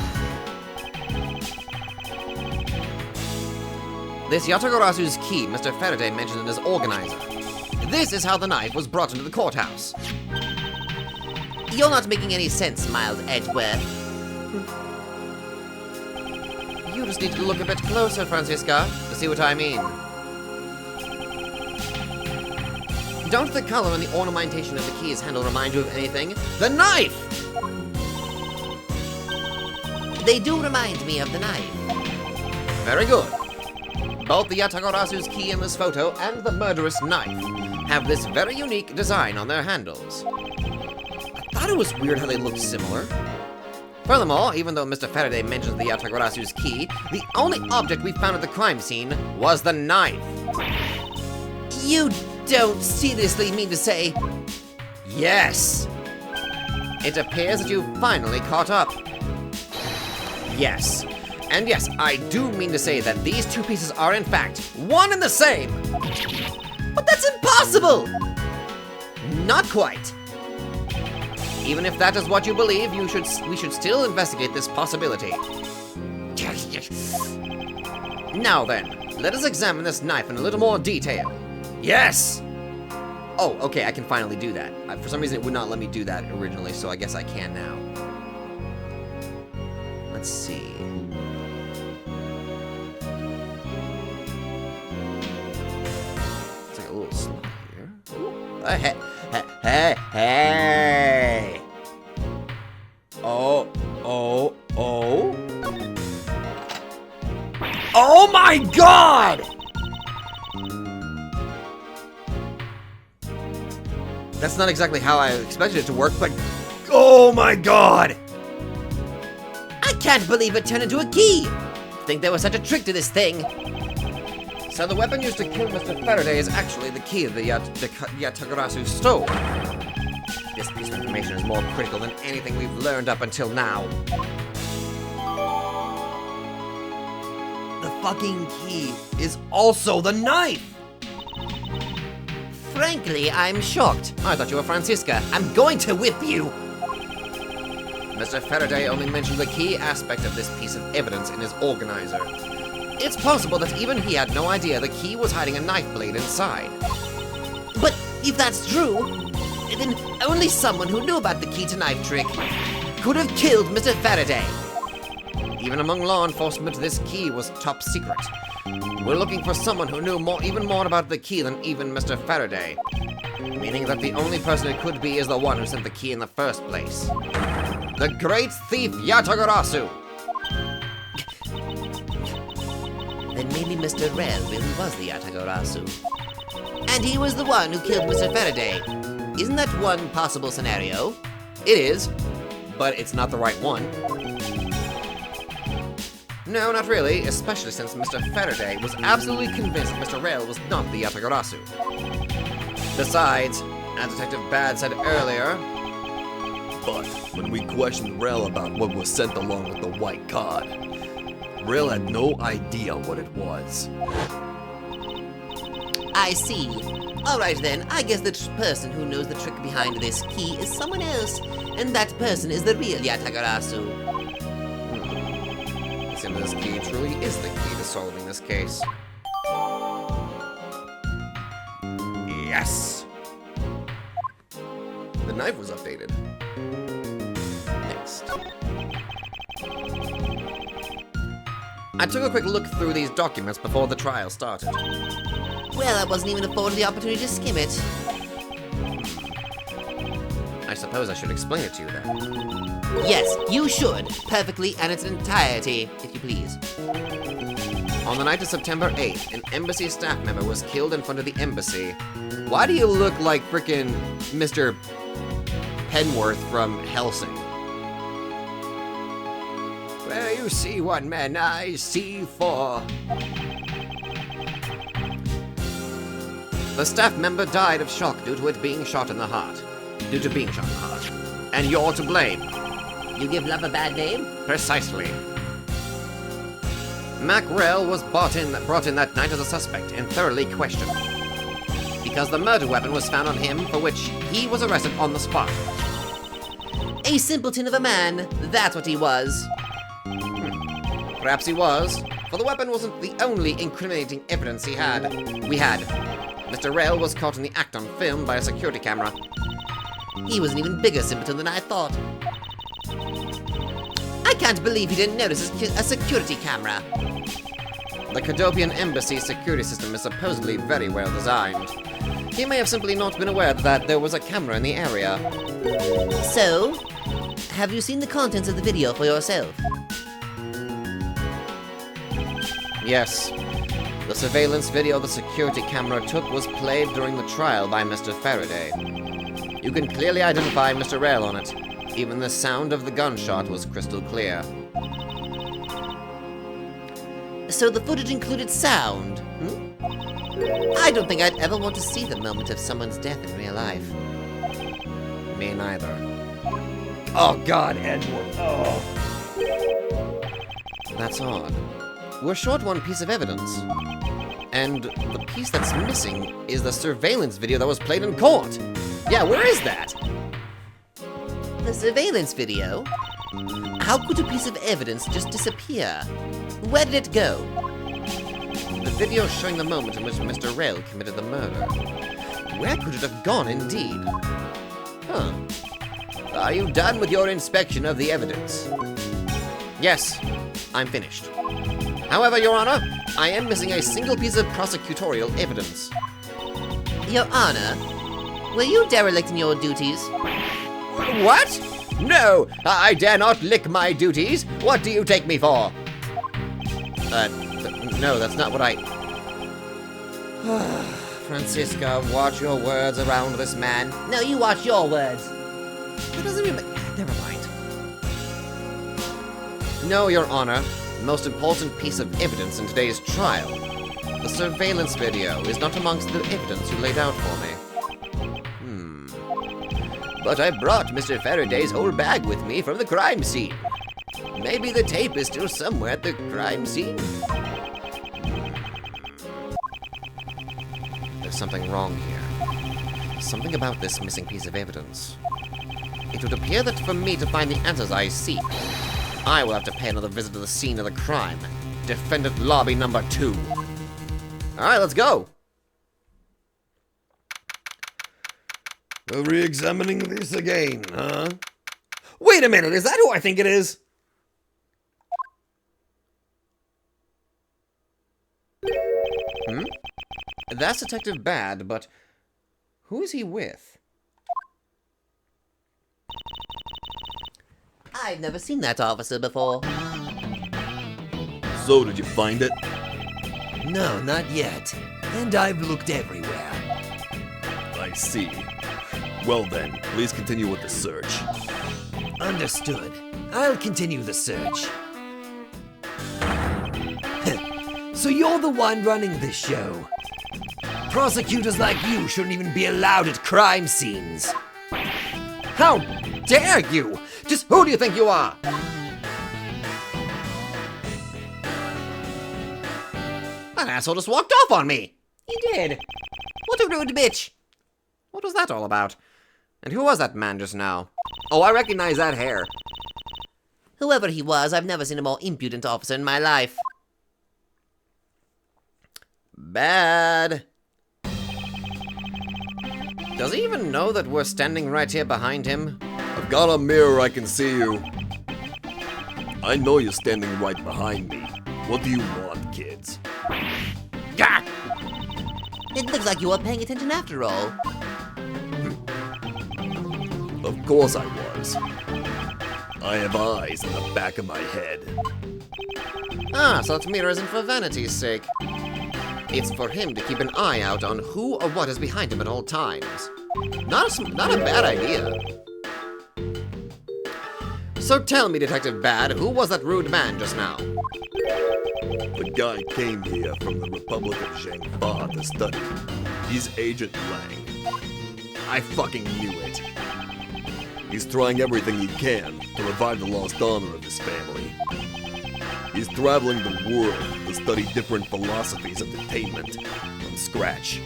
This Yatagarasu's key Mr. Faraday mentioned in his organizer. This is how the knife was brought into the courthouse. You're not making any sense, Miles Edgeworth. You just need to look a bit closer, Francisca, to see what I mean. Don't the color and the ornamentation of the key's handle remind you of anything? The knife! They do remind me of the knife. Very good. Both the Yatagarasu's key in this photo and the murderous knife have this very unique design on their handles. But thought it was weird how they looked similar. Furthermore, even though Mr. Faraday mentions the Yatagorasu's key, the only object we found at the crime scene was the knife. You don't seriously mean to say... Yes! It appears that you've finally caught up. Yes. And yes, I do mean to say that these two pieces are in fact one and the same! But that's impossible! Not quite. Even if that is what you believe, we should still investigate this possibility. Now then, let us examine this knife in a little more detail. Yes! Oh, okay, I can finally do that. For some reason, it would not let me do that originally, so I guess I can now. Let's see. It's like a little slide here. Hey! Oh. Oh my God! That's not exactly how I expected it to work, but oh my God! I can't believe it turned into a key! Think there was such a trick to this thing. So the weapon used to kill Mr. Faraday is actually the key the Yatagarasu stole. This piece of information is more critical than anything we've learned up until now. The fucking key is also the knife! Frankly, I'm shocked. I thought you were Francisca. I'm going to whip you! Mr. Faraday only mentioned the key aspect of this piece of evidence in his organizer. It's possible that even he had no idea the key was hiding a knife blade inside. But if that's true, then only someone who knew about the key to knife trick could have killed Mr. Faraday. Even among law enforcement, this key was top secret. We're looking for someone who knew even more about the key than even Mr. Faraday. Meaning that the only person it could be is the one who sent the key in the first place. The great thief Yatagarasu! Then maybe Mr. Rel really was the Yatagarasu. And he was the one who killed Mr. Faraday. Isn't that one possible scenario? It is, but it's not the right one. No, not really, especially since Mr. Faraday was absolutely convinced Mr. Rel was not the Yatagarasu. Besides, as Detective Bad said earlier... But when we questioned Rel about what was sent along with the white card, Rel had no idea what it was. I see. Alright then, I guess the person who knows the trick behind this key is someone else, and that person is the real Yatagarasu. It seems this key truly is the key to solving this case. Yes! The knife was updated. Next. I took a quick look through these documents before the trial started. Well, I wasn't even afforded the opportunity to skim it. I suppose I should explain it to you then. Yes, you should. Perfectly and its entirety, if you please. On the night of September 8th, an embassy staff member was killed in front of the embassy. Why do you look like frickin' Mr. Penworth from Helsing? Where you see one man, I see four. The staff member died of shock due to being shot in the heart. And you're to blame. You give love a bad name? Precisely. Mac Rel was brought in that night as a suspect and thoroughly questioned. Because the murder weapon was found on him, for which he was arrested on the spot. A simpleton of a man, that's what he was. Perhaps he was, for the weapon wasn't the only incriminating evidence we had. Mr. Rel was caught in the act on film by a security camera. He was an even bigger simpleton than I thought. I can't believe he didn't notice a security camera. The Cadopian Embassy's security system is supposedly very well designed. He may have simply not been aware that there was a camera in the area. So, have you seen the contents of the video for yourself? Yes. The surveillance video the security camera took was played during the trial by Mr. Faraday. You can clearly identify Mr. Rail on it. Even the sound of the gunshot was crystal clear. So the footage included sound? I don't think I'd ever want to see the moment of someone's death in real life. Me neither. Oh God, Edgeworth. Oh. That's odd. We're short one piece of evidence. And the piece that's missing is the surveillance video that was played in court. Yeah, where is that? The surveillance video? How could a piece of evidence just disappear? Where did it go? The video showing the moment in which Mr. Rail committed the murder. Where could it have gone, indeed? Huh. Are you done with your inspection of the evidence? Yes, I'm finished. However, Your Honor, I am missing a single piece of prosecutorial evidence. Your Honor, were you derelict in your duties? What? No, I dare not lick my duties. What do you take me for? No, that's not what I... Francisca, watch your words around this man. No, you watch your words. That doesn't even... Never mind. No, Your Honor. Most important piece of evidence in today's trial. The surveillance video is not amongst the evidence you laid out for me. But I brought Mr. Faraday's whole bag with me from the crime scene. Maybe the tape is still somewhere at the crime scene? There's something wrong here. Something about this missing piece of evidence. It would appear that for me to find the answers I seek, I will have to pay another visit to the scene of the crime. Defendant lobby number 2. Alright, let's go. We're re-examining this again, huh? Wait a minute, is that who I think it is? That's Detective Bad, but who is he with? I've never seen that officer before. So, did you find it? No, not yet. And I've looked everywhere. I see. Well then, please continue with the search. Understood. I'll continue the search. So you're the one running this show. Prosecutors like you shouldn't even be allowed at crime scenes. How dare you? Just who do you think you are? That asshole just walked off on me. He did. What a rude bitch. What was that all about? And who was that man just now? Oh, I recognize that hair. Whoever he was, I've never seen a more impudent officer in my life. Bad. Does he even know that we're standing right here behind him? I've got a mirror, I can see you. I know you're standing right behind me. What do you want, kids? Gah! It looks like you were paying attention after all. Of course I was. I have eyes in the back of my head. Ah, so that mirror isn't for vanity's sake. It's for him to keep an eye out on who or what is behind him at all times. Not a bad idea. So tell me, Detective Bad, who was that rude man just now? The guy came here from the Republic of Zhengfa to study. He's Agent Lang. I fucking knew it. He's trying everything he can to revive the lost honor of his family. He's traveling the world to study different philosophies of detainment from scratch.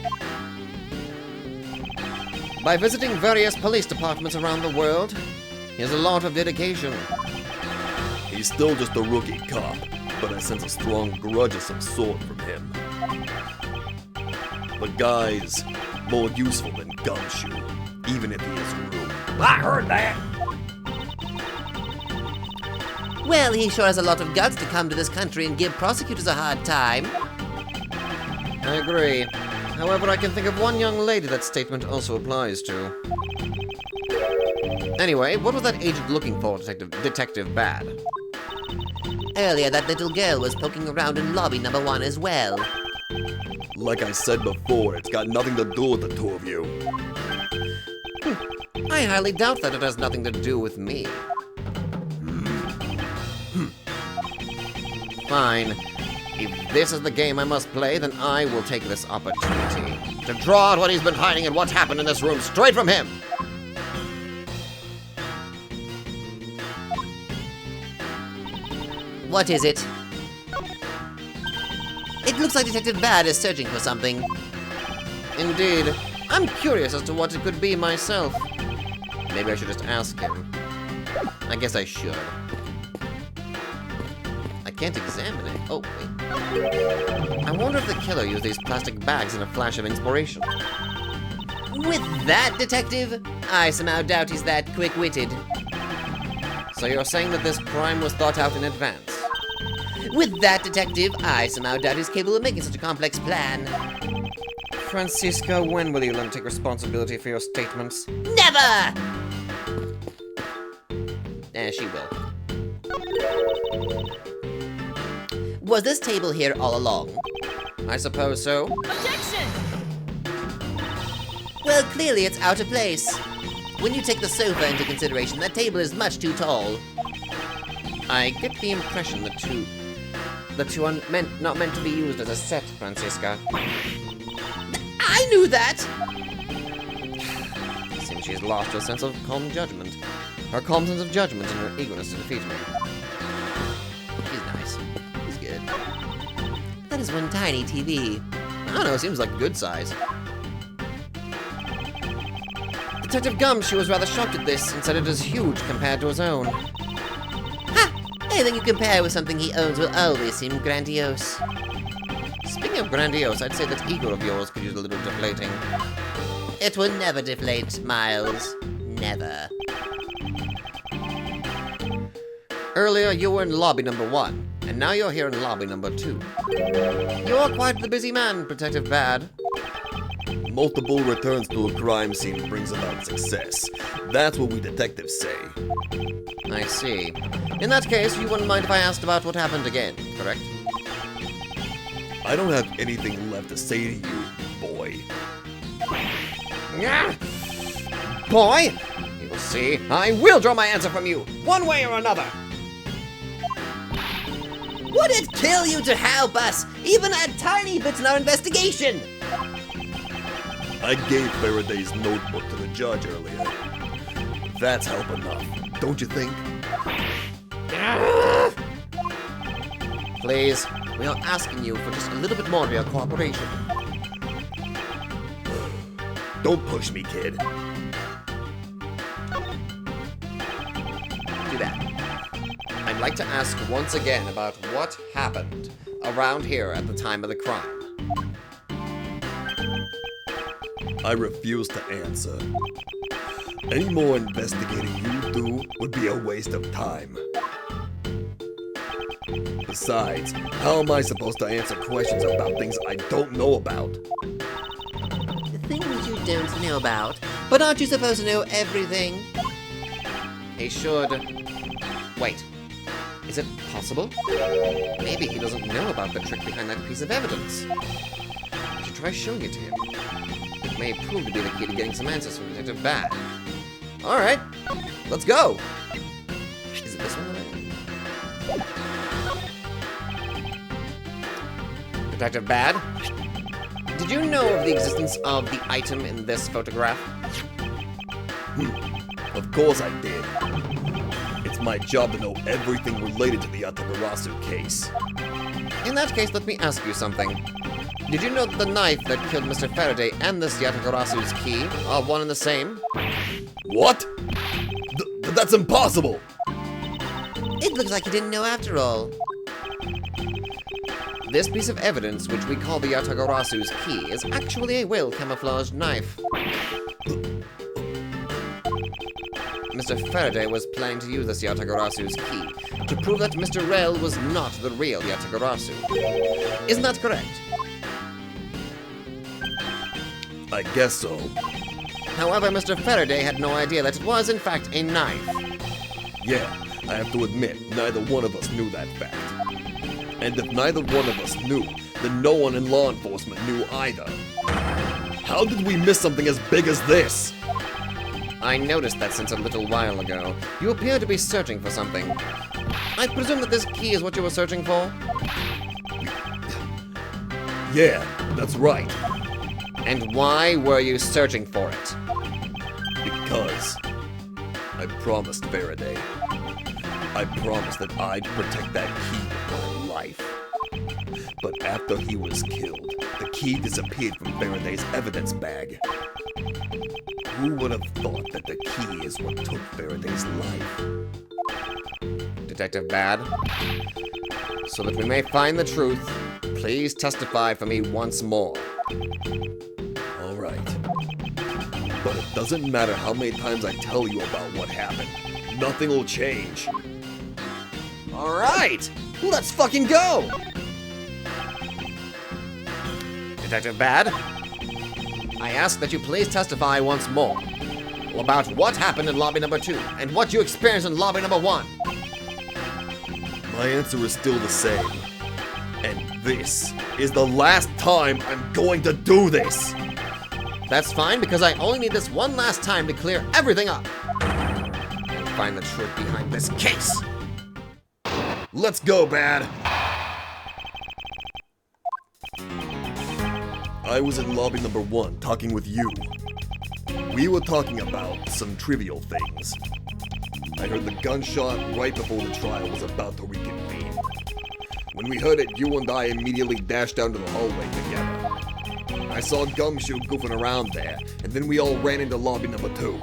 By visiting various police departments around the world, he has a lot of dedication. He's still just a rookie cop, but I sense a strong grudge of some sort from him. The guy's more useful than Gumshoe, even if he is rude. I heard that. Well, he sure has a lot of guts to come to this country and give prosecutors a hard time. I agree. However, I can think of one young lady that statement also applies to. Anyway, what was that agent looking for, Detective Bad? Earlier, that little girl was poking around in lobby number 1 as well. Like I said before, it's got nothing to do with the two of you. I highly doubt that it has nothing to do with me. Fine. If this is the game I must play, then I will take this opportunity to draw out what he's been hiding and what's happened in this room straight from him. What is it? It looks like Detective Bad is searching for something. Indeed. I'm curious as to what it could be myself. Maybe I should just ask him. I guess I should. I can't examine it. Oh, wait. I wonder if the killer used these plastic bags in a flash of inspiration. With that, Detective, I somehow doubt he's that quick-witted. So you're saying that this crime was thought out in advance? With that, Detective, I somehow doubt he's capable of making such a complex plan. Francisca, when will you learn to take responsibility for your statements? Never! She will. Was this table here all along? I suppose so. Objection! Well, clearly it's out of place. When you take the sofa into consideration, that table is much too tall. I get the impression the two are not meant to be used as a set, Francisca. I knew that! Seems she's lost her sense of calm judgment. Her calm sense of judgment and her eagerness to defeat me. He's nice. He's good. That is one tiny TV. I don't know, it seems like a good size. Detective Gumshoe was rather shocked at this and said it is huge compared to his own. Ha! Anything you compare with something he owns will always seem grandiose. Speaking of grandiose, I'd say that ego of yours could use a little deflating. It will never deflate, Miles. Never. Earlier, you were in lobby number 1, and now you're here in lobby number 2. You're quite the busy man, Detective Bad. Multiple returns to a crime scene brings about success. That's what we detectives say. I see. In that case, you wouldn't mind if I asked about what happened again, correct? I don't have anything left to say to you, boy. Boy! You will see. I will draw my answer from you, one way or another. Would it kill you to help us, even a tiny bit in our investigation? I gave Faraday's notebook to the judge earlier. That's help enough, don't you think? Please, we are asking you for just a little bit more of your cooperation. Don't push me, kid. Do that. I'd like to ask once again about what happened around here at the time of the crime. I refuse to answer. Any more investigating you do would be a waste of time. Besides, how am I supposed to answer questions about things I don't know about? The things you don't know about? But aren't you supposed to know everything? He should... Wait. Is it possible? Maybe he doesn't know about the trick behind that piece of evidence. I should try showing it to him. It may prove to be the key to getting some answers from Detective Bad. Alright, let's go! Is it this one that I... Detective Bad? Did you know of the existence of the item in this photograph? Of course I did. It's my job to know everything related to the Yatagarasu case. In that case, let me ask you something. Did you know that the knife that killed Mr. Faraday and this Yatagarasu's key are one and the same? What? That's impossible! It looks like you didn't know after all. This piece of evidence, which we call the Yatagarasu's key, is actually a well-camouflaged knife. Mr. Faraday was planning to use this Yatagarasu's key to prove that Mr. Rel was not the real Yatagarasu. Isn't that correct? I guess so. However, Mr. Faraday had no idea that it was, in fact, a knife. Yeah, I have to admit, neither one of us knew that fact. And if neither one of us knew, then no one in law enforcement knew either. How did we miss something as big as this? I noticed that since a little while ago. You appear to be searching for something. I presume that this key is what you were searching for? Yeah, that's right. And why were you searching for it? Because I promised Faraday. I promised that I'd protect that key with my life. But after he was killed, the key disappeared from Faraday's evidence bag. Who would have thought that the key is what took Faraday's life? Detective Bad, so that we may find the truth, please testify for me once more. All right. But it doesn't matter how many times I tell you about what happened. Nothing will change. All right, let's fucking go! Detective Bad, I ask that you please testify once more about what happened in lobby number 2 and what you experienced in lobby number 1. My answer is still the same. And this is the last time I'm going to do this. That's fine, because I only need this one last time to clear everything up and find the truth behind this case. Let's go, Bad. I was in lobby number 1 talking with you. We were talking about some trivial things. I heard the gunshot right before the trial was about to reconvene. When we heard it, you and I immediately dashed down to the hallway together. I saw Gumshoe goofing around there, and then we all ran into lobby number 2.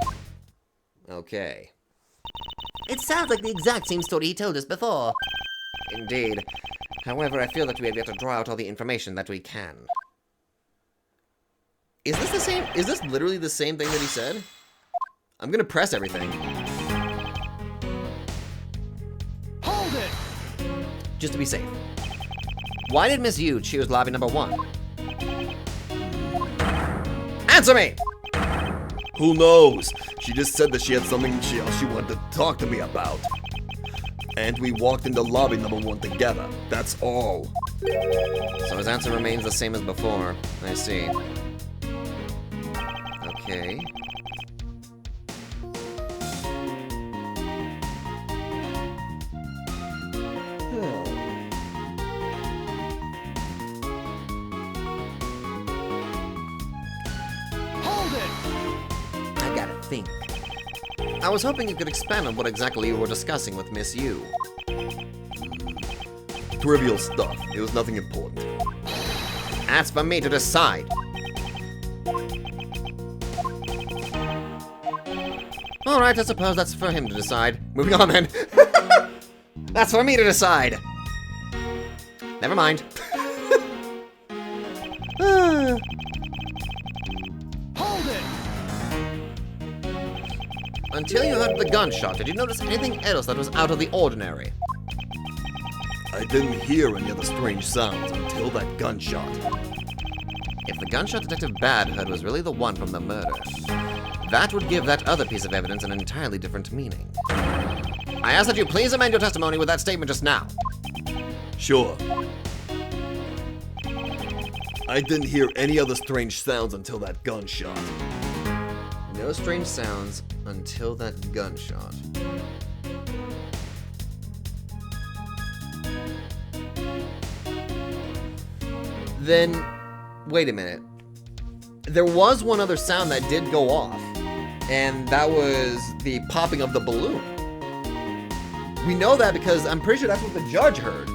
Okay. It sounds like the exact same story he told us before. Indeed. However, I feel that we have yet to draw out all the information that we can. Is this the same? Is this literally the same thing that he said? I'm gonna press everything. Hold it! Just to be safe. Why did Miss Yu choose lobby number 1? Answer me! Who knows? She just said that she had something she wanted to talk to me about. And we walked into lobby number 1 together. That's all. So his answer remains the same as before. I see. Okay. Hold it! I gotta think. I was hoping you could expand on what exactly you were discussing with Miss Yu. Trivial stuff. It was nothing important. That's for me to decide. Alright, I suppose that's for him to decide. Moving on then. That's for me to decide. Never mind. Hold it! Until you heard the gunshot, did you notice anything else that was out of the ordinary? I didn't hear any other strange sounds until that gunshot. If the gunshot Detective Bad heard was really the one from the murder, that would give that other piece of evidence an entirely different meaning. I ask that you please amend your testimony with that statement just now. Sure. I didn't hear any other strange sounds until that gunshot. No strange sounds until that gunshot. Then, wait a minute. There was one other sound that did go off, and that was the popping of the balloon. We know that because I'm pretty sure that's what the judge heard.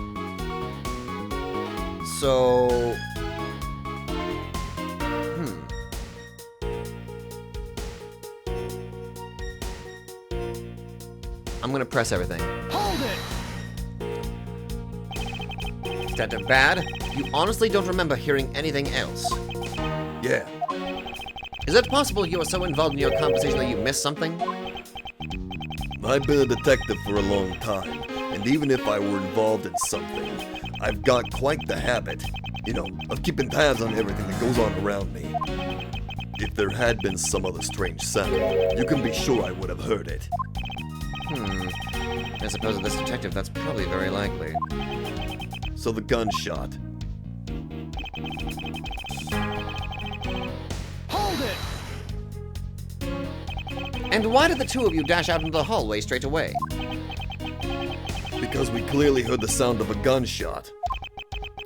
So... I'm gonna press everything. Hold it! Detective Bad, you honestly don't remember hearing anything else. Yeah. Is it possible you were so involved in your conversation that you missed something? I've been a detective for a long time, and even if I were involved in something, I've got quite the habit, of keeping tabs on everything that goes on around me. If there had been some other strange sound, you can be sure I would have heard it. I suppose with this detective, that's probably very likely. So the gunshot. Hold it! And why did the two of you dash out into the hallway straight away? Because we clearly heard the sound of a gunshot.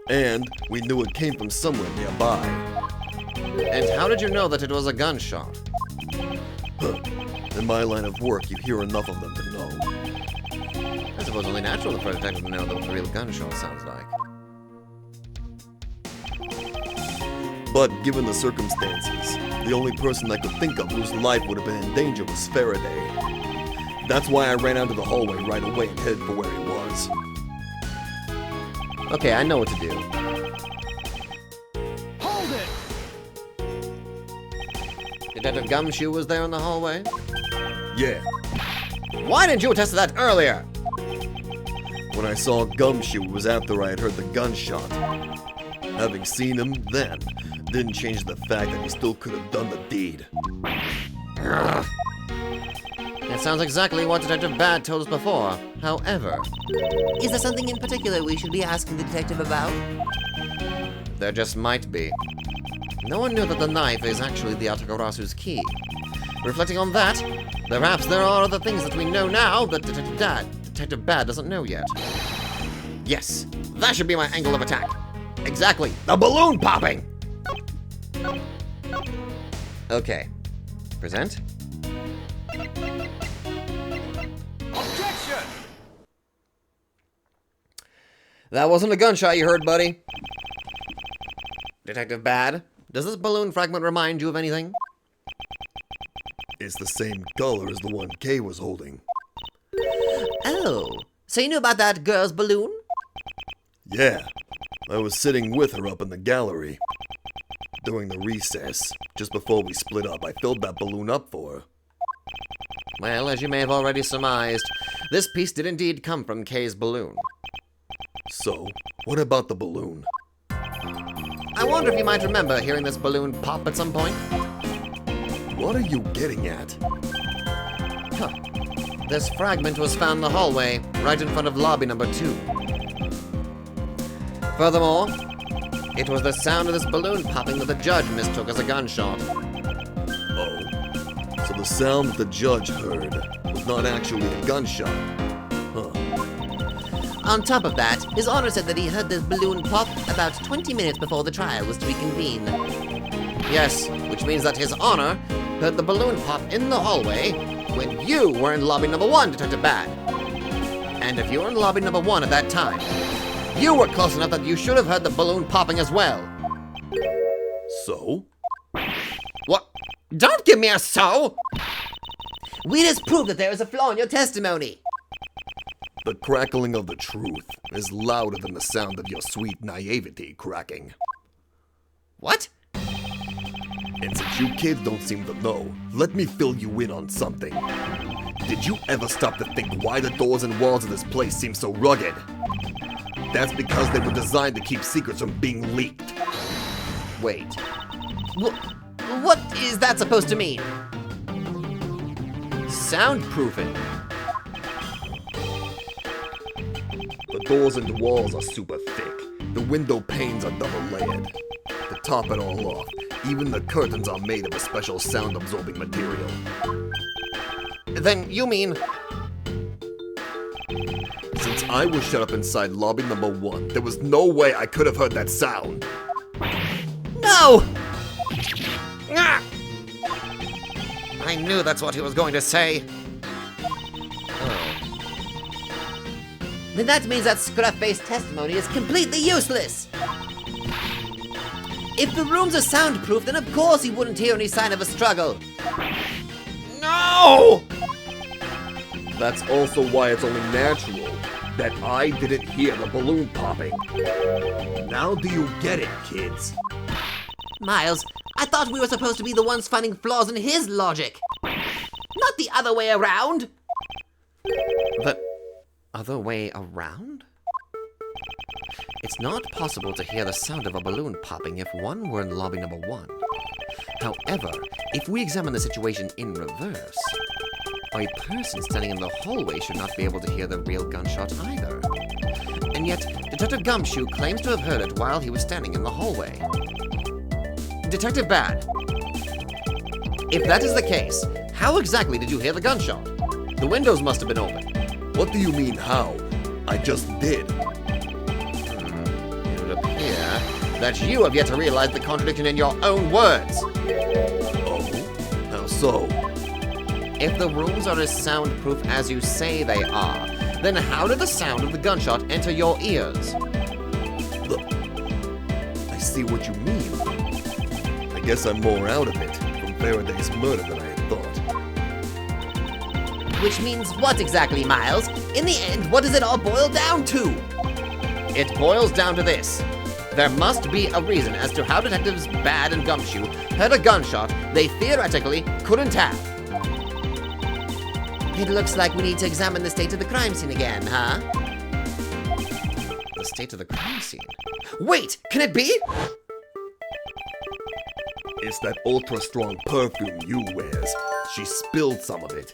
And we knew it came from somewhere nearby. And how did you know that it was a gunshot? In my line of work, you hear enough of them to know. I suppose only natural for a detective to know what a real gunshot sounds like. But given the circumstances, the only person I could think of whose life would have been in danger was Faraday. That's why I ran out of the hallway right away and headed for where he was. Okay, I know what to do. Hold it! Detective Gumshoe was there in the hallway? Yeah, Why didn't you attest to that earlier? when I saw Gumshoe, it was after I had heard the gunshot. Having seen him then, didn't change the fact that he still could have done the deed. That sounds exactly what Detective Bad told us before. However, Is there something in particular we should be asking the detective about? there just might be. No one knew that the knife is actually the Atakarasu's key. Reflecting on that, perhaps there are other things that we know now that Detective Bad doesn't know yet. Yes, that should be my angle of attack. Exactly, the balloon popping! Okay, present. Objection! That wasn't a gunshot you heard, buddy. Detective Bad, does this balloon fragment remind you of anything? It's the same color as the one Kay was holding. Oh, so you knew about that girl's balloon? Yeah, I was sitting with her up in the gallery. During the recess, just before we split up, I filled that balloon up for her. Well, as you may have already surmised, this piece did indeed come from Kay's balloon. So, what about the balloon? I wonder if you might remember hearing this balloon pop at some point? What are you getting at? Huh. This fragment was found in the hallway, right in front of lobby number 2. Furthermore, it was the sound of this balloon popping that the judge mistook as a gunshot. Oh, so the sound that the judge heard was not actually a gunshot. Huh. On top of that, His Honor said that he heard this balloon pop about 20 minutes before the trial was to reconvene. Yes, which means that His Honor heard the balloon pop in the hallway when you were in lobby number 1, Detective Bad. And if you were in lobby number 1 at that time, you were close enough that you should have heard the balloon popping as well. So? What? Don't give me a so! We just proved that there is a flaw in your testimony. The crackling of the truth is louder than the sound of your sweet naivety cracking. What? And since you kids don't seem to know, let me fill you in on something. Did you ever stop to think why the doors and walls of this place seem so rugged? That's because they were designed to keep secrets from being leaked. Wait. What is that supposed to mean? Soundproofing. The doors and walls are super thick. The window panes are double layered. To top it all off, even the curtains are made of a special sound-absorbing material. Then you mean... Since I was shut up inside lobby number 1, there was no way I could have heard that sound. No! Ah! I knew that's what he was going to say. Then that means that scruff-based testimony is completely useless. If the rooms are soundproof, then of course he wouldn't hear any sign of a struggle. No! That's also why it's only natural that I didn't hear the balloon popping. Now do you get it, kids? Miles, I thought we were supposed to be the ones finding flaws in his logic. Not the other way around. The other way around? It's not possible to hear the sound of a balloon popping if one were in lobby number 1. However, if we examine the situation in reverse, a person standing in the hallway should not be able to hear the real gunshot either. And yet, Detective Gumshoe claims to have heard it while he was standing in the hallway. Detective Bad, if that is the case, How exactly did you hear the gunshot? The windows must have been open. What do you mean, how? I just did. It would appear that you have yet to realize the contradiction in your own words. Oh? How so? If the rooms are as soundproof as you say they are, then how did the sound of the gunshot enter your ears? Look, I see what you mean. I guess I'm more out of it from Faraday's murder than I had thought. Which means what exactly, Miles? In the end, what does it all boil down to? It boils down to this. There must be a reason as to how Detectives Bad and Gumshoe heard a gunshot they theoretically couldn't have. It looks like we need to examine the state of the crime scene again, huh? The state of the crime scene? Wait, can it be? It's that ultra-strong perfume you wears. She spilled some of it.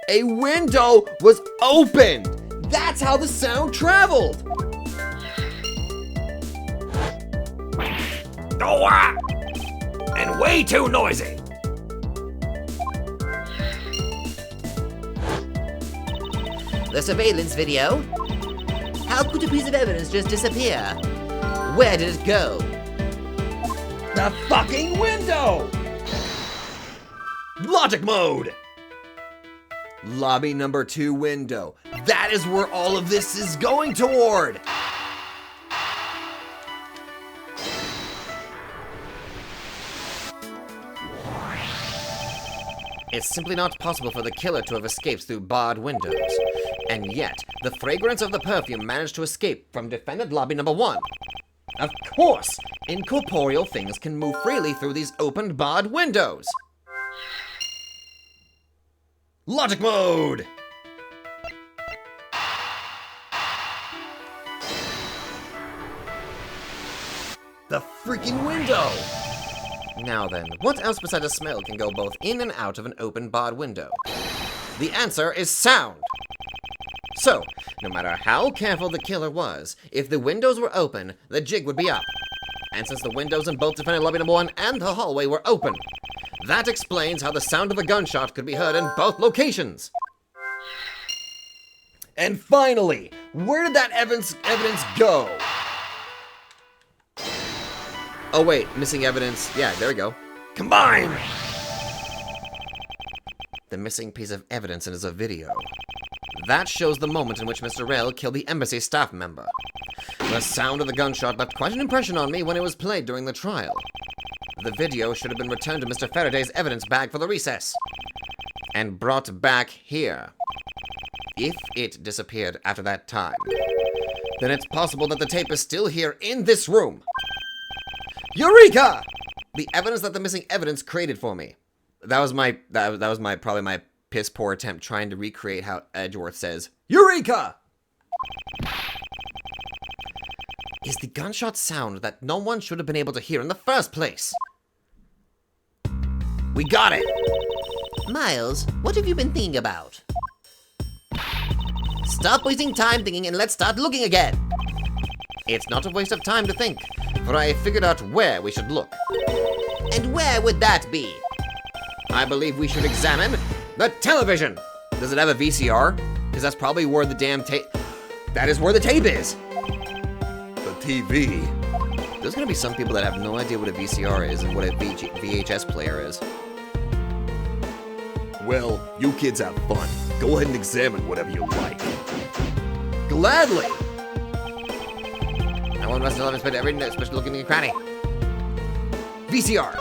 A window was opened! That's how the sound traveled! Oh, and way too noisy. The surveillance video? How could a piece of evidence just disappear? Where did it go? The fucking window! Logic mode! Lobby number 2 window. That is where all of this is going toward! It's simply not possible for the killer to have escaped through barred windows. And yet, the fragrance of the perfume managed to escape from defendant lobby number 1. Of course, incorporeal things can move freely through these opened barred windows. Logic mode! The freaking window! Now then, what else besides a smell can go both in and out of an open barred window? The answer is sound! So, no matter how careful the killer was, if the windows were open, the jig would be up. And since the windows in both defendant lobby number 1 and the hallway were open, that explains how the sound of a gunshot could be heard in both locations. And finally, where did that evidence go? Oh wait, missing evidence. Yeah, there we go. Combine! The missing piece of evidence is a video. That shows the moment in which Mr. Rail killed the embassy staff member. The sound of the gunshot left quite an impression on me when it was played during the trial. The video should have been returned to Mr. Faraday's evidence bag for the recess. And brought back here. If it disappeared after that time, then it's possible that the tape is still here in this room. Eureka! The evidence that the missing evidence created for me. That was my probably my piss poor attempt trying to recreate how Edgeworth says, Eureka! Is the gunshot sound that no one should have been able to hear in the first place. We got it! Miles, what have you been thinking about? Stop wasting time thinking and let's start looking again. It's not a waste of time to think, for I have figured out where we should look. And where would that be? I believe we should examine the television. Does it have a VCR? Because that's probably where the damn tape... That is where the tape is. The TV. There's gonna be some people that have no idea what a VCR is and what a VHS player is. Well, you kids have fun. Go ahead and examine whatever you like. Gladly! I want Rusty 11 spend every night, especially looking in your cranny. VCR!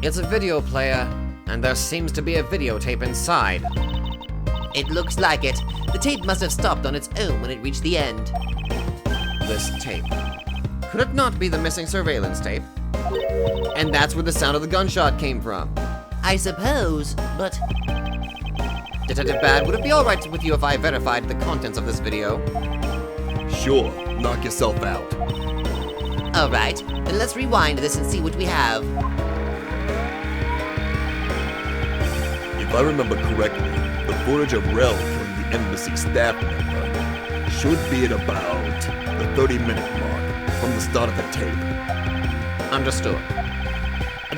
It's a video player, and there seems to be a videotape inside. It looks like it. The tape must have stopped on its own when it reached the end. This tape. Could it not be the missing surveillance tape? And that's where the sound of the gunshot came from. I suppose, but... Detective Bad, would it be alright with you if I verified the contents of this video? Sure, knock yourself out. Alright, then let's rewind this and see what we have. If I remember correctly, the footage of Rel killing the embassy staff member should be at about the 30-minute mark from the start of the tape. Understood.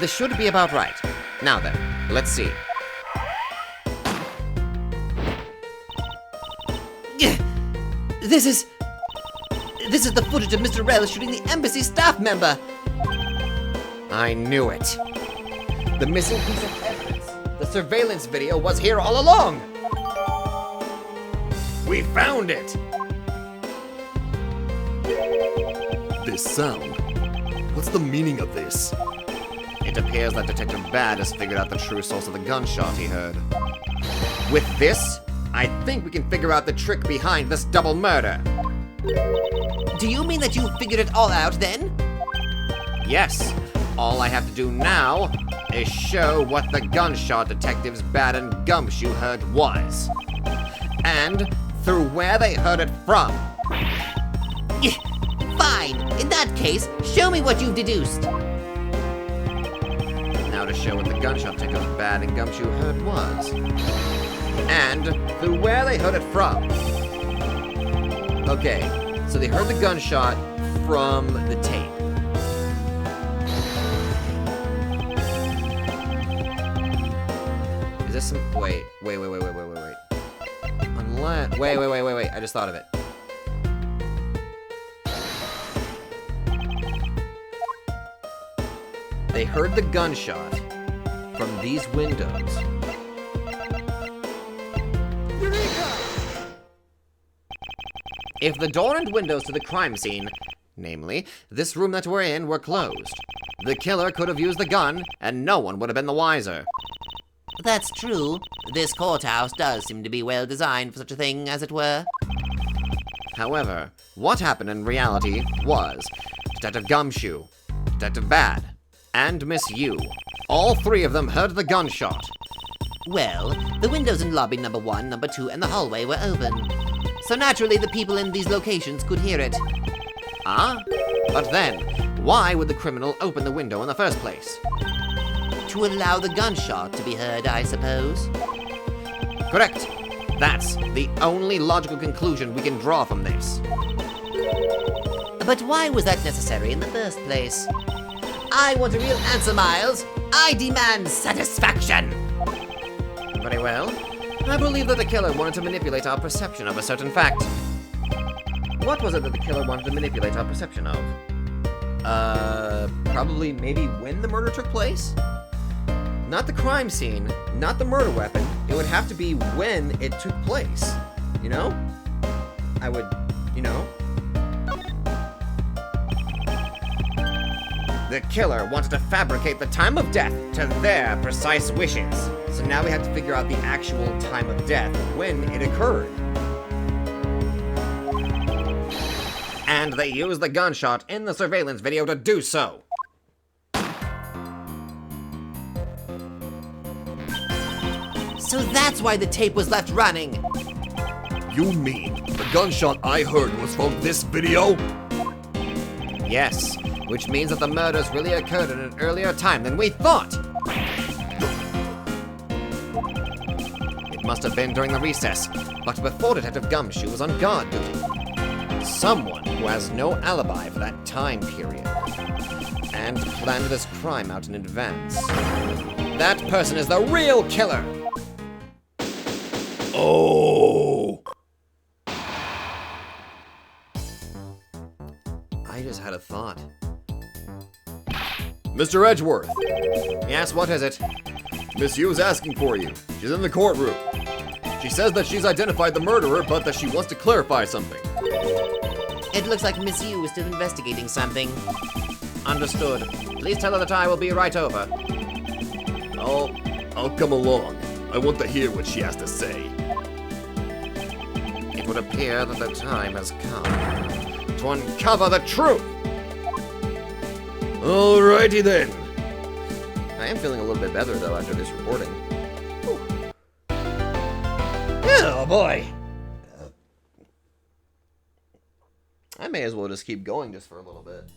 This should be about right. Now then, let's see. This is the footage of Mr. Rel shooting the embassy staff member. I knew it. The missing piece of evidence. The surveillance video was here all along. We found it. This sound. What's the meaning of this? It appears that Detective Bad has figured out the true source of the gunshot he heard. With this, I think we can figure out the trick behind this double murder. Do you mean that you figured it all out then? Yes, all I have to do now is show what the gunshot detectives Bad and Gumshoe heard was. And through where they heard it from. Fine. In that case, show me what you've deduced. Now to show what the gunshot detectives Bad and Gumshoe heard was. And through where they heard it from. Okay, so they heard the gunshot from the tape. Is this some... Wait. Unless... Wait. I just thought of it. They heard the gunshot from these windows. If the door and windows to the crime scene, namely, this room that we're in, were closed, the killer could have used the gun, and no one would have been the wiser. That's true. This courthouse does seem to be well designed for such a thing, as it were. However, what happened in reality was Detective Gumshoe, Detective Bad, and Miss Yu. All three of them heard the gunshot. Well, the windows in lobby number 1, number 2, and the hallway were open. So naturally, the people in these locations could hear it. Ah? But then, why would the criminal open the window in the first place? To allow the gunshot to be heard, I suppose. Correct. That's the only logical conclusion we can draw from this. But why was that necessary in the first place? I want a real answer, Miles. I demand satisfaction. Very well. I believe that the killer wanted to manipulate our perception of a certain fact. What was it that the killer wanted to manipulate our perception of? Probably maybe when the murder took place? Not the crime scene, not the murder weapon. It would have to be when it took place. You know? I would, you know? The killer wanted to fabricate the time of death to their precise wishes. So now we have to figure out the actual time of death, when it occurred. And they used the gunshot in the surveillance video to do so. So that's why the tape was left running. You mean the gunshot I heard was from this video? Yes, which means that the murders really occurred at an earlier time than we thought. It must have been during the recess, but before Detective Gumshoe was on guard duty. Someone who has no alibi for that time period, and planned this crime out in advance. That person is the real killer! Oh! I just had a thought. Mr. Edgeworth, Yes, what is it? Miss Yu's asking for you. She's in the courtroom. She says that she's identified the murderer, but that she wants to clarify something. It looks like Miss Yu is still investigating something. Understood. Please tell her that I will be right over. I'll come along. I want to hear what she has to say. It would appear that the time has come to uncover the truth! Alrighty then. I am feeling a little bit better, though, after this recording. Whew. Oh, boy! I may as well just keep going just for a little bit.